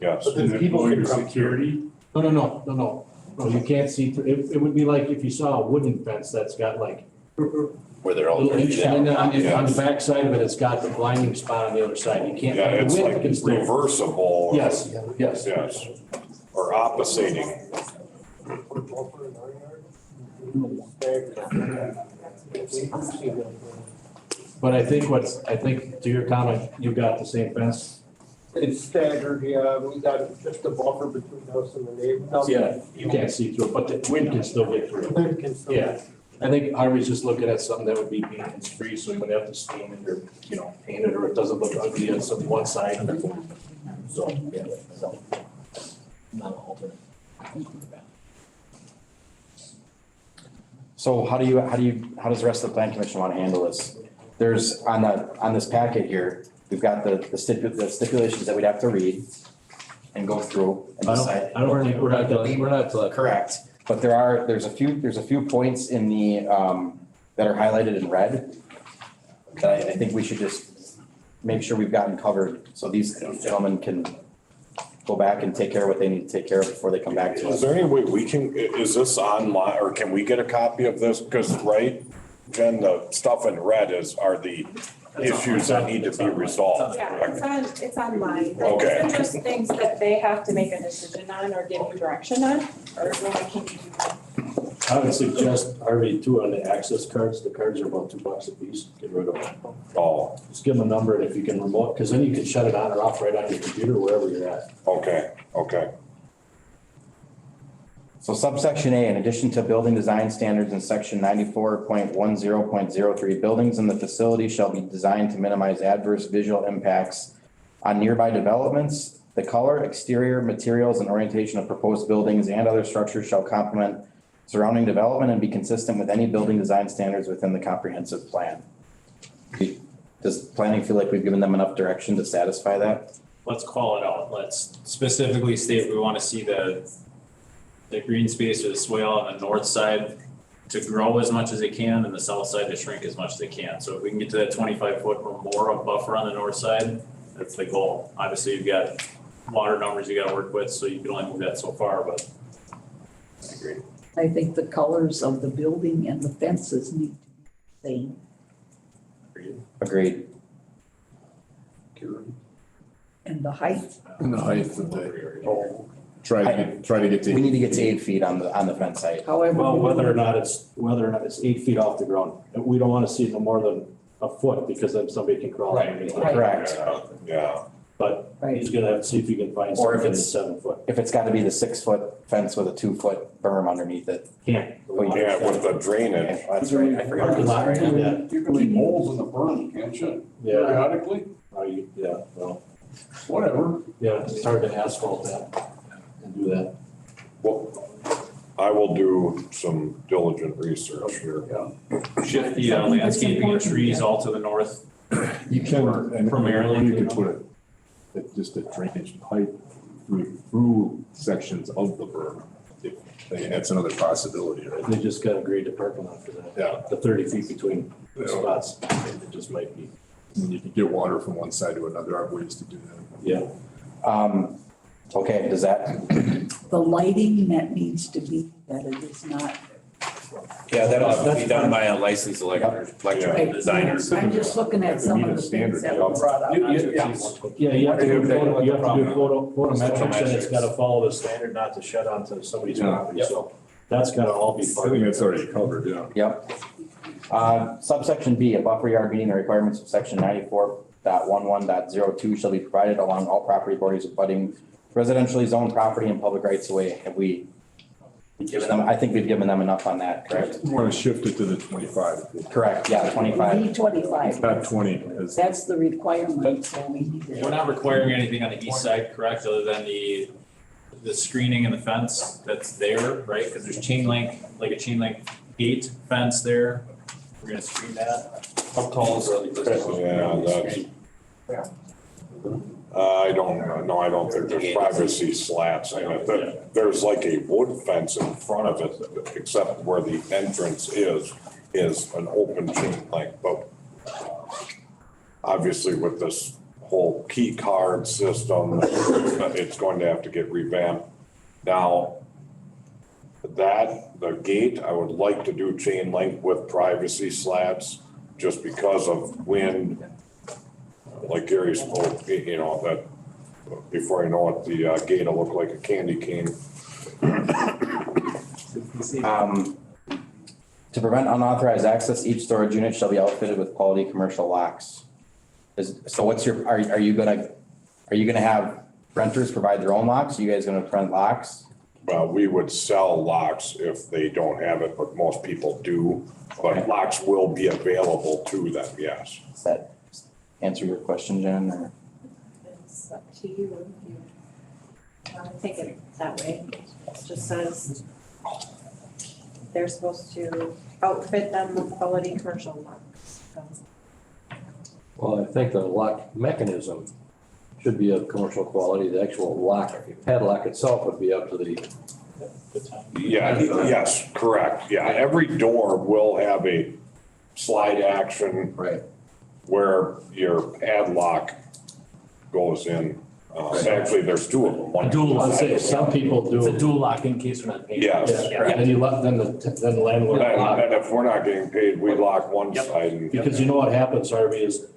yes. But then people can security? No, you can't see through, it would be like if you saw a wooden fence that's got like where they're all. little inch, and then on the back side of it, it's got the blinding spot on the other side, you can't. Yeah, the it's wind like can still- reversible. Yes, yes. Yes, or oppositing. But I think to your comment, you got the same fence. It's staggered, yeah, we got just a buffer between us and the neighbor. Yeah, you can't see through it, but the wind can still get through it. Wind can still- Yeah, I think Harvey's just looking at something that would be maintenance free, so you wouldn't have to stain it or, paint it, or it doesn't look ugly on some one side. So, yeah. Not an alternate. So how does the rest of the plan commission want to handle this? there's on this packet here, we've got the stipulations that we'd have to read and go through and decide. I don't think we're not. Correct, but there's a few points in the, that are highlighted in red that I think we should just make sure we've gotten covered, so these gentlemen can go back and take care of what they need to take care of before they come back to us. Is there any way we can, is this online, or can we get a copy of this? Because, right, Jen, the stuff in red are the issues that need to be resolved. Yeah, it's online. Okay. These are just things that they have to make a decision on or give you direction on, or what can you do? I would suggest, Harvey, too, on the access cards, the cards are about $2 a piece, get rid of them. Oh, Just give them a number, and if you can remote, because then you can shut it on or off right on your computer, wherever you're at. okay. So subsection A, in addition to building design standards in section 94.10.03, buildings in the facility shall be designed to minimize adverse visual impacts on nearby developments. The color, exterior, materials, and orientation of proposed buildings and other structures shall complement surrounding development and be consistent with any building design standards within the comprehensive plan. Does planning feel like we've given them enough direction to satisfy that? Let's call it out. Let's specifically state we want to see the green space or the swale on the north side to grow as much as it can and the south side to shrink as much as they can. So if we can get to that 25-foot or more of buffer on the north side, that's the goal. Obviously, you've got water numbers you got to work with, so you can only move that so far, but I agree. I think the colors of the building and the fences need to be the same. Agreed. And the height. And the height of try to get to. We need to get to 8 feet on the fence height. However. Well, whether or not it's 8 feet off the ground, we don't want to see no more than a foot, because then somebody can crawl underneath. Right. Correct. Yeah. But he's gonna have to see if he can find Or if something that's it's 7 foot. If it's gotta be the 6-foot fence with a 2-foot berm underneath it. Can't. Yeah, with the drainage. That's right, I forgot. You can leave holes in the berm, can't you? Yeah. Periodically, Yeah, well, whatever. yeah, it's hard to asphalt that and do that. Well, I will do some diligent research here. Shift the landscaping and trees all to the north. You can, and Primarily. you can put just a drainage pipe through sections of the berm. That's another possibility, right? They just got to grade the parking lot for that. Yeah. The 30 feet between spots, it just might be. And you can get water from one side to another. There are ways to do that. Yeah. Okay, does that, The lighting that needs to be, that it is not. Yeah, that'll have to be done by a licensed electrical designer. I'm just looking at some of the things that were brought up. Yeah, you have to do photometrics, and it's got to follow the standard not to shed onto somebody's property, so that's got to all be I part of think it. that's already covered, yeah. yep. Subsection B, a buffer yard meeting the requirements of section 94.11.02 shall be provided along all property borders abutting residentially zoned property and public rights of way. Have we given them, I think we've given them enough on that, correct? You want to shift it to the 25. Correct, yeah, 25. We 25. Not 20, as That's the requirement, so we need to. We're not requiring anything on the east side, correct, other than the screening and the fence that's there, right? Because there's chain link, like a chain link gate fence there. We're gonna screen that. How tall is that? Yeah, that's. I don't know, I don't think there's privacy slats in it. There's like a wood fence in front of it, except where the entrance is an open chain link, but obviously with this whole key card system, it's going to have to get revamped. Now, the gate, I would like to do chain link with privacy slats, just because of wind. Like Gary spoke, that before you know it, the gate will look like a candy cane. To prevent unauthorized access, each storage unit shall be outfitted with quality commercial locks. So what's your, are you gonna have renters provide their own locks? Are you guys gonna rent locks? Well, we would sell locks if they don't have it, but most people do. But locks will be available to them, yes. Does that answer your question, Jen, or? It's up to you if you want to take it that way. It just says they're supposed to outfit them with quality commercial locks. So Well, I think the lock mechanism should be of commercial quality. The actual lock, padlock itself would be up to the. Yeah, yes, correct. Yeah, every door will have a slide action. Right. Where your padlock goes in. Actually, there's two of them. One- I'll say, some people do. It's a dual lock in case we're not paying. Yes. Yeah, and you lock, then the landlord. will lock. And if we're not getting paid, we lock one side and. Because you know what happens, Harvey, is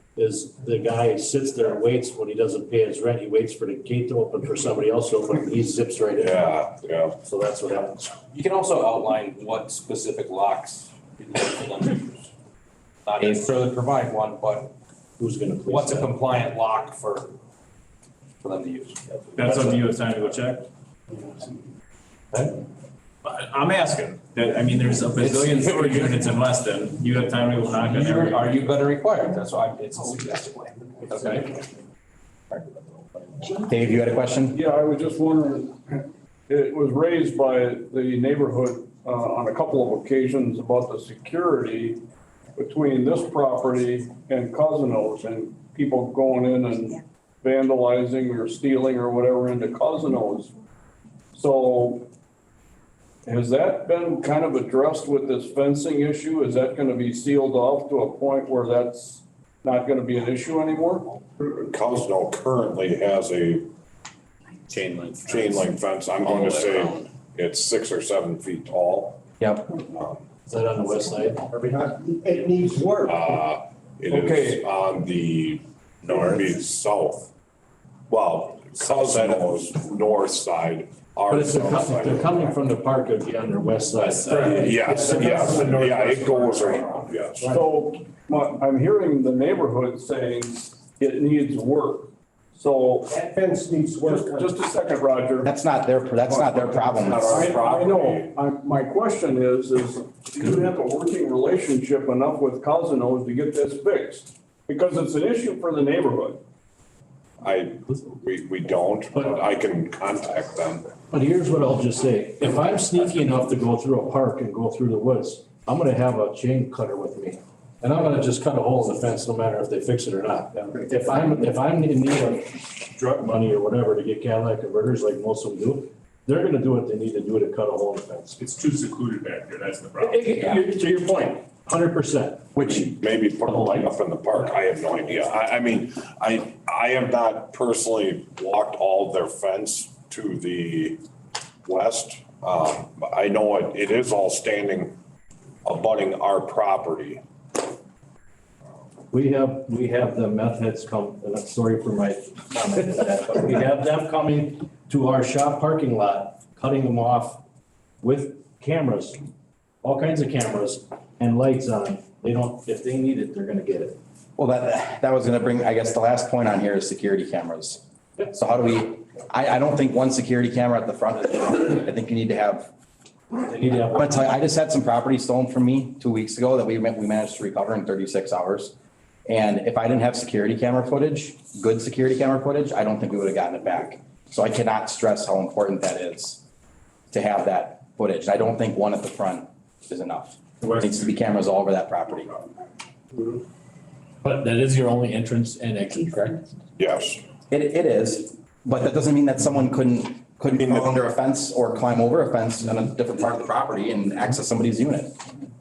the guy sits there and waits when he doesn't pay his rent, he waits for the gate to open for somebody else to open, and he zips right in. Yeah, yeah. So that's what happens. You can also outline what specific locks you'd like for them to use. Not necessarily provide one, but who's gonna police what's a that? compliant lock for them to use? That's up to you, it's time to go check. I'm asking, I mean, there's a bazillion storage units in Weston, you have time to go knock on every. Are you gonna require it? That's why it's a suggestion. Okay. Dave, you had a question? Yeah, I was just wondering, it was raised by the neighborhood on a couple of occasions about the security between this property and Cousino's and people going in and vandalizing or stealing or whatever into Cousino's. So has that been kind of addressed with this fencing issue? Is that gonna be sealed off to a point where that's not gonna be an issue anymore? Cosno currently has a Chain link. fence. I'm going to say it's 6 or 7 feet tall. Yep. Is that on the west side? It needs work. It is on the south. Well, Cosno's north side, But our if they're south coming, they're side. coming from the park, it'd be on their west side. Yes, yes, yeah, it goes around, yes. So I'm hearing the neighborhood saying it needs work. So That fence needs work. just a second, Roger. That's not their problem. I know. My question is do you have a working relationship enough with Cosino's to get this fixed? Because it's an issue for the neighborhood. We don't, but I can contact them. But here's what I'll just say, if I'm sneaky enough to go through a park and go through the woods, I'm gonna have a chain cutter with me. And I'm gonna just cut a hole in the fence, no matter if they fix it or not. If I'm in need of drug money or whatever to get catalytic converters like most of them do, they're gonna do what they need to do to cut a hole in the fence. It's too secluded back there, that's the problem. To your point, 100%. Which maybe put a light up in the park, I have no idea. I mean, I have not personally walked all their fence to the west. But I know it is all standing abutting our property. We have the meth heads come, and I'm sorry for my comment on that, but we have them coming to our shop parking lot, cutting them off with cameras, all kinds of cameras and lights on. They don't, if they need it, they're gonna get it. Well, that was gonna bring, I guess the last point on here is security cameras. So how do we, I don't think one security camera at the front, I think you need to have. They need to have. I'm gonna tell you, I just had some property stolen from me 2 weeks ago that we managed to recover in 36 hours. And if I didn't have security camera footage, good security camera footage, I don't think we would have gotten it back. So I cannot stress how important that is to have that footage. I don't think one at the front is enough. There needs to be cameras all over that property. But that is your only entrance and exit, correct? Yes. It is, but that doesn't mean that someone couldn't go under a fence or climb over a fence on a different part of the property and access somebody's unit.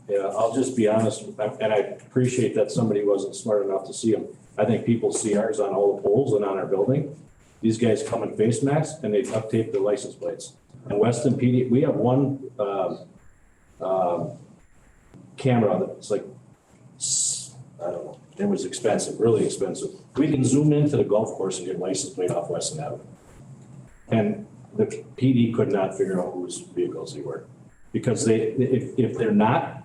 Yeah, I'll just be honest, and I appreciate that somebody wasn't smart enough to see them. I think people see ours on all the poles and on our building. These guys come in face masks and they duct tape their license plates. And Weston PD, we have one, camera that's like, I don't know, it was expensive, really expensive. We can zoom into the golf course and get license plate off Weston Avenue. And the PD could not figure out whose vehicles they were. Because if they're not,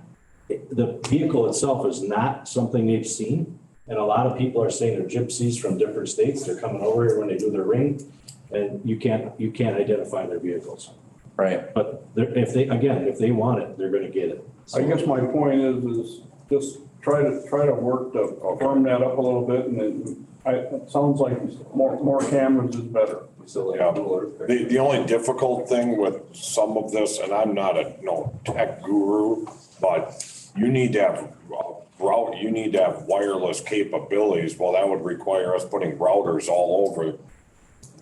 the vehicle itself is not something they've seen. And a lot of people are saying they're gypsies from different states. They're coming over here when they do their ring. And you can't identify their vehicles. Right. But if they want it, they're gonna get it. I guess my point is just try to work to firm that up a little bit, and then it sounds like more cameras is better. Yeah. The only difficult thing with some of this, and I'm not no tech guru, but you need to have you need to have wireless capabilities. Well, that would require us putting routers all over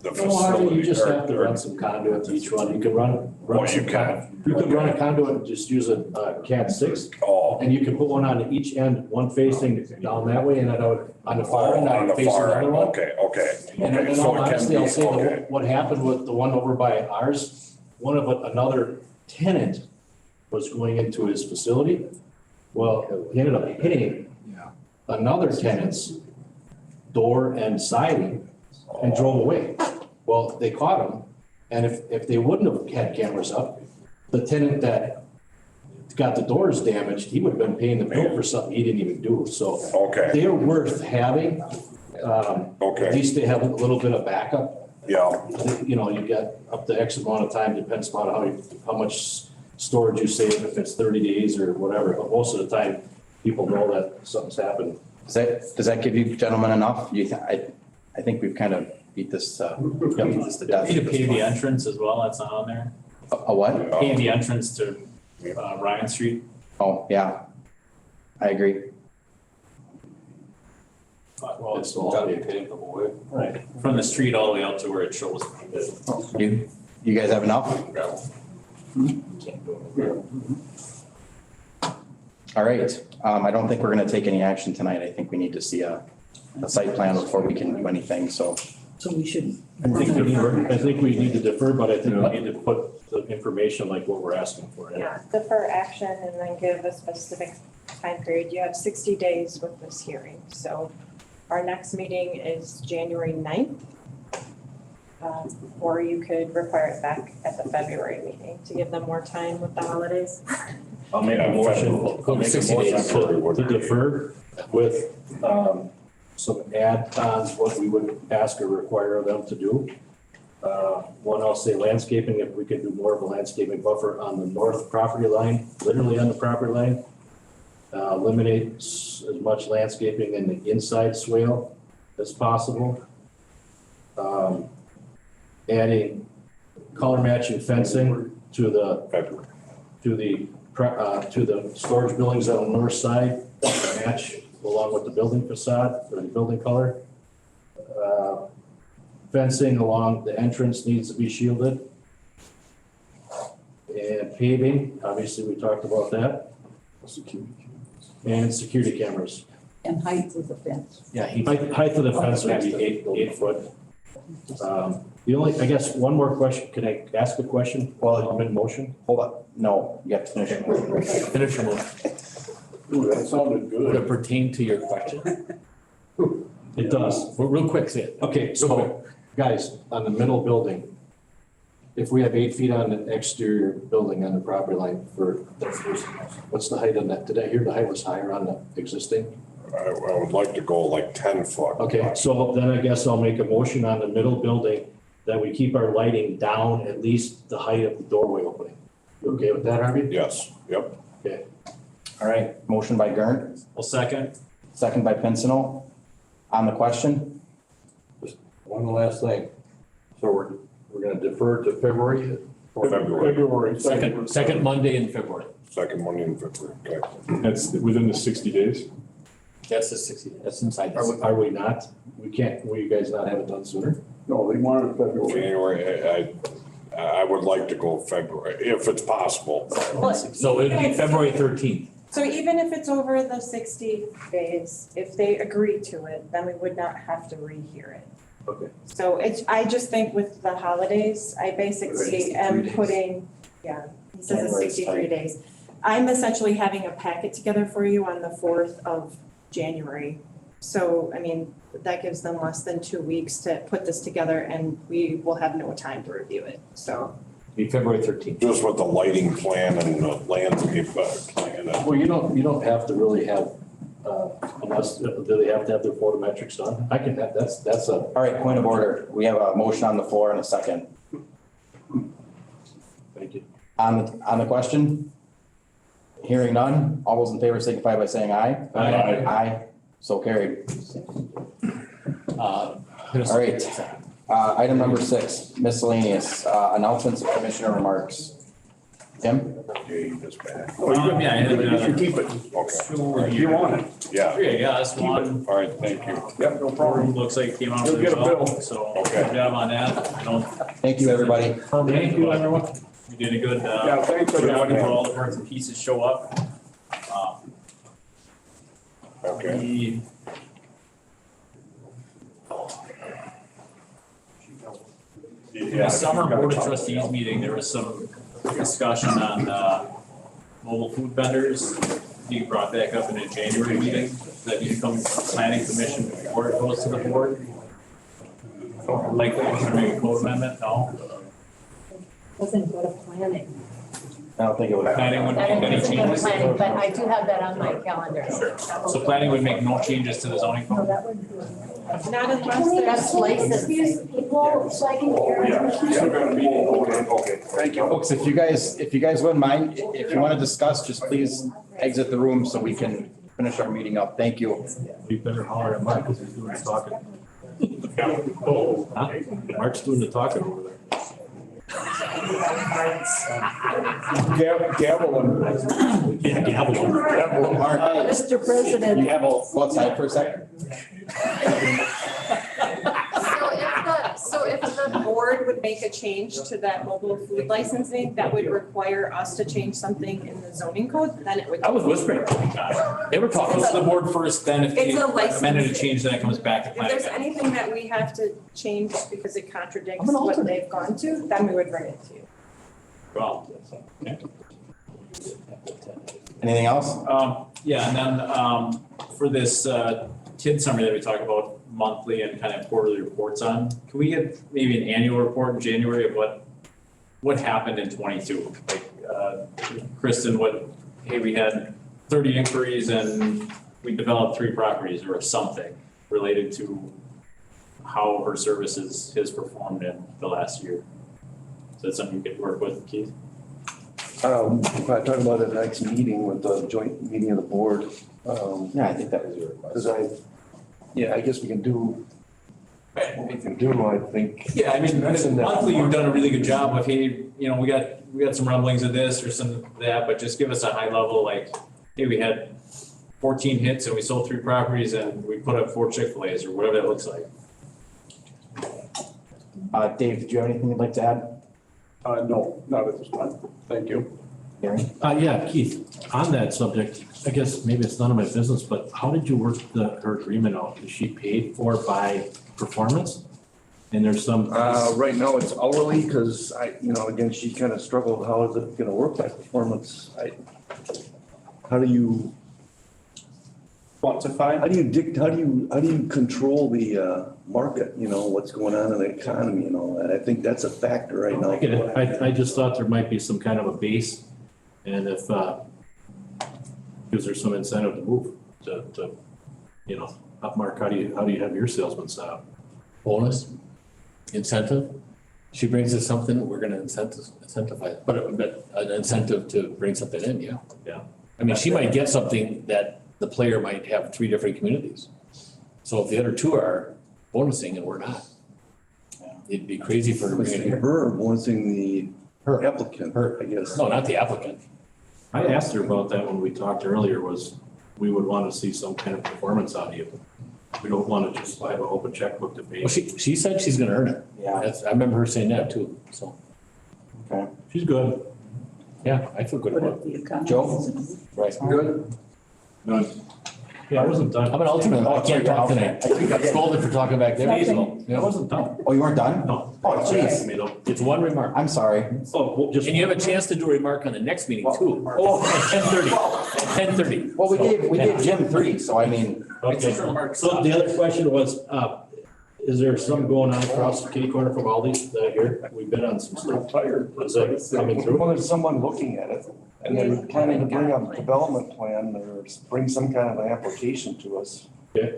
the No, Harvey, facility. you just have to run some conduit to each one. You can run Oh, you some can? You could run a conduit and just use a Cat 6. Oh. And you can put one on each end, one facing down that way and another on the far end, On on the facing far another end, one. okay. And Okay, in so all it can honesty, be, I'll say okay. that what happened with the one over by ours, another tenant was going into his facility. Well, he ended up hitting another tenant's door and siding and drove away. Well, they caught him, and if they wouldn't have had cameras up, the tenant that got the doors damaged, he would have been paying the bill for something he didn't even do, so. Okay. They're worth having. Okay. At least they have a little bit of backup. Yeah. You know, you got up to X amount of time, depends upon how much storage you save, if it's 30 days or whatever, but most of the time, people know that something's happened. Does that give you gentlemen enough? I think we've kind of beat this, You need to pay the entrance as well, that's not on there. A what? Pay the entrance to Ryan Street. Oh, yeah. I agree. Well, it's gotta be paid the whole way. Right. From the street all the way out to where it shows. You guys have enough? All right. I don't think we're gonna take any action tonight. I think we need to see a site plan before we can do anything, so. So we shouldn't. I think we need to defer, but I think we need to put the information like what we're asking for. Yeah, defer action and then give a specific time period. You have 60 days with this hearing, so our next meeting is January 9th. Or you could require it back at the February meeting to give them more time with the holidays. I'll make a motion, to defer with, some add-ons, what we would ask or require them to do. One, I'll say landscaping, if we could do more of a landscaping buffer on the north property line, literally on the property line. Eliminate as much landscaping in the inside swale as possible. Adding color matching fencing to the storage buildings on the north side, match along with the building facade or the building color. Fencing along the entrance needs to be shielded. And paving, obviously we talked about that. And security cameras. And height of the fence. Yeah, height of the fence would be 8 foot. I guess one more question, can I ask a question while I'm in motion? Hold on, no, you have to finish your motion. Finish your motion. Ooh, that sounded good. Would it pertain to your question? It does. Well, real quick, say it. Okay, so guys, on the middle building, if we have 8 feet on the exterior building on the property line for the first, what's the height on that? Did I hear the height was higher on the existing? I would like to go like 10 foot. Okay, so then I guess I'll make a motion on the middle building that we keep our lighting down at least the height of the doorway opening. You okay with that, Harvey? Yes, yep. Okay. All right, motion by Gern, Well, second. second by Pincinel. On the question? One last thing. So we're gonna defer to February? February. Second Monday in February. Second Monday in February, okay. That's within the 60 days? That's the 60, that's inside. Are we not? We can't, will you guys not have it done sooner? No, they wanted February. January, I would like to go February, if it's possible. So it'd be February 13th. So even if it's over the 60 days, if they agree to it, then we would not have to rehear it. Okay. So I just think with the holidays, I basically am putting, he says it's 63 days. I'm essentially having a packet together for you on the 4th of January. So, I mean, that gives them less than 2 weeks to put this together and we will have no time to review it, so. Be February 13th. Just with the lighting plan and the landscape plan. Well, you don't have to really have, unless, do they have to have their photometrics done? I can have, that's a. All right, point of order. We have a motion on the floor and a second. Thank you. On the question? Hearing none, all those in favor signify by saying aye. Aye. Aye, so carried. All right, item number 6, miscellaneous, announcements of commissioner remarks. Tim? Yeah, I had, You can keep it. Okay. You want it? Yeah. Yeah, that's one. All right, thank you. Yep, no problem. Looks like it came out You'll really get a well, bill. so Okay. good job on that. I don't. Thank you, everybody. Thank you, everyone. You did a good, Yeah, thanks, job everybody. for all the parts and pieces show up. Okay. In the summer board of trustees meeting, there was some discussion on, mobile food vendors. You brought back up in a January meeting, that you come to planning commission before it goes to the board. Like, maybe a code amendment, no? Doesn't go to planning. I don't think it would. Planning would make That any doesn't go to changes. planning, but I do have that on my calendar. Sure. So planning would make no changes to the zoning No, code? that would. Not unless Can we there's excuse people so I can hear? Okay, thank you. Folks, if you guys wouldn't mind, if you want to discuss, just please exit the room so we can finish our meeting up. Thank you. You better holler at Mark because he's doing the talking. Huh? Mark's doing the talking over there. Gavel and. Yeah, gavel. Mark, Mr. President. you have a, go outside for a second? So if the board would make a change to that mobile food licensing, that would require us to change something in the zoning code, then it would. I was whispering. They were talking to the board first, then if they It's a license. recommended a change, then it comes back to If planning. there's anything that we have to change because it contradicts what they've gone to, then we would bring it to you. Well, Anything else? yeah, and then, for this, TID summary that we talk about monthly and kind of quarterly reports on, can we get maybe an annual report in January of what happened in 22? Like, Kristen, hey, we had 30 inquiries and we developed 3 properties or something related to how her services has performed in the last year. Is that something you could work with, Keith? Probably talk about it next meeting with the joint meeting of the board. Yeah, I think that was your request. I guess we can do what we can do, I think. Yeah, I mean, That's in that monthly, you've month. done a really good job of, hey, you know, we got some rumblings of this or some of that, but just give us a high level, like, hey, we had 14 hits and we sold 3 properties and we put up 4 Chick-fil-A's or whatever that looks like. Dave, did you have anything you'd like to add? No, not at this time. Thank you. Gary? Yeah, Keith, on that subject, I guess maybe it's none of my business, but how did you work her agreement out? Is she paid for by performance? And there's some. Right now it's hourly because again, she kind of struggled, how is it gonna work by performance? How do you Quantify? How do you control the market, what's going on in the economy and all that? I think that's a factor right now. I get it. I just thought there might be some kind of a base, and if, gives her some incentive to move, to, up Mark, how do you have your salesman set up? Bonus, incentive. She brings us something, we're gonna incentivize, it. But an incentive to bring something in, yeah. Yeah. I mean, she might get something that the player might have 3 different communities. So if the other 2 are bonusing and we're not, it'd be crazy for her to bring it here. Her bonusing the applicant, I guess. No, not the applicant. I asked her about that when we talked earlier, was we would want to see some kind of performance out of you. We don't want to just have an open checkbook to pay. Well, she said she's gonna earn it. Yeah. I remember her saying that too, so. Okay. She's good. Yeah, I feel good But about if the economy Joe? isn't- it. Right. Good? Yeah, I wasn't done. I'm an alternate, I can't talk tonight. I got scolded for talking back there. I wasn't done. Oh, you weren't done? No. Oh, jeez. It's one remark. I'm sorry. Oh, well, just. And you have a chance to do a remark on the next meeting too. Oh, at 10:30. Well, we gave Jim 3, so I mean. Okay, so the other question was, is there some going on across the kitty corner from Aldi's that I hear? We've been on some stuff. Tired. Is that coming through? Well, there's someone looking at it and they're planning to bring a development plan or bring some kind of an application to us. Okay.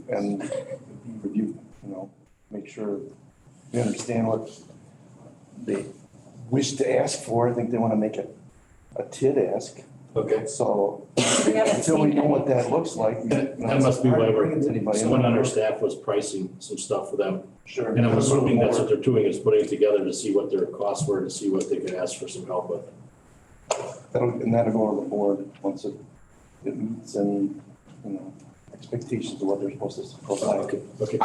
And review, make sure we understand what they wish to ask for. I think they want to make a TID ask. Okay. So We haven't until we seen know what that looks like. That must be why we're. someone on our staff was pricing some stuff for them. Sure. And I'm assuming that's what they're doing, is putting it together to see what their costs were, to see what they could ask for some help with. That'll go to the board once it meets and, expectations of what they're supposed to provide. Okay.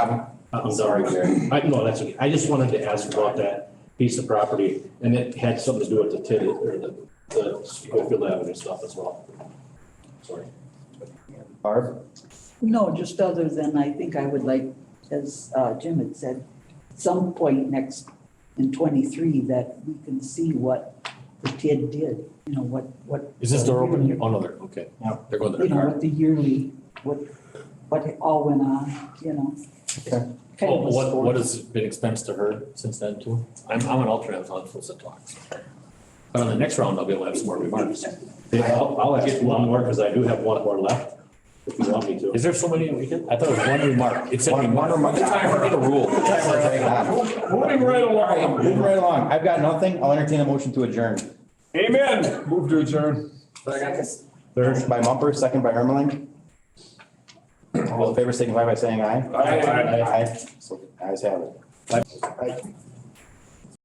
I'm sorry, Gary. No, that's okay. I just wanted to ask about that piece of property, and it had something to do with the TID, or the Schofield Avenue stuff as well. Sorry. Barb? No, just other than I think I would like, as Jim had said, at some point next in 23 that we can see what the TID did, what. Is this door open? Oh, no, they're, okay. Yeah. They're going to their car. What the yearly, what all went on, Okay. Kind of a What sport. has been expense to her since then too? I'm an alternate, I'm not supposed to talk. But on the next round, I'll be able to have some more remarks. I'll get one more, because I do have one more left, if you want me to. Is there so many we can? I thought it was one remark. It said one remark. Time the rule. Moving right along. Moving right along. I've got nothing. I'll entertain a motion to adjourn. Amen. Move to adjourn. Third by Mumper, second by Ermeling. All in favor, signify by saying aye. Aye. Aye. So ayes have it.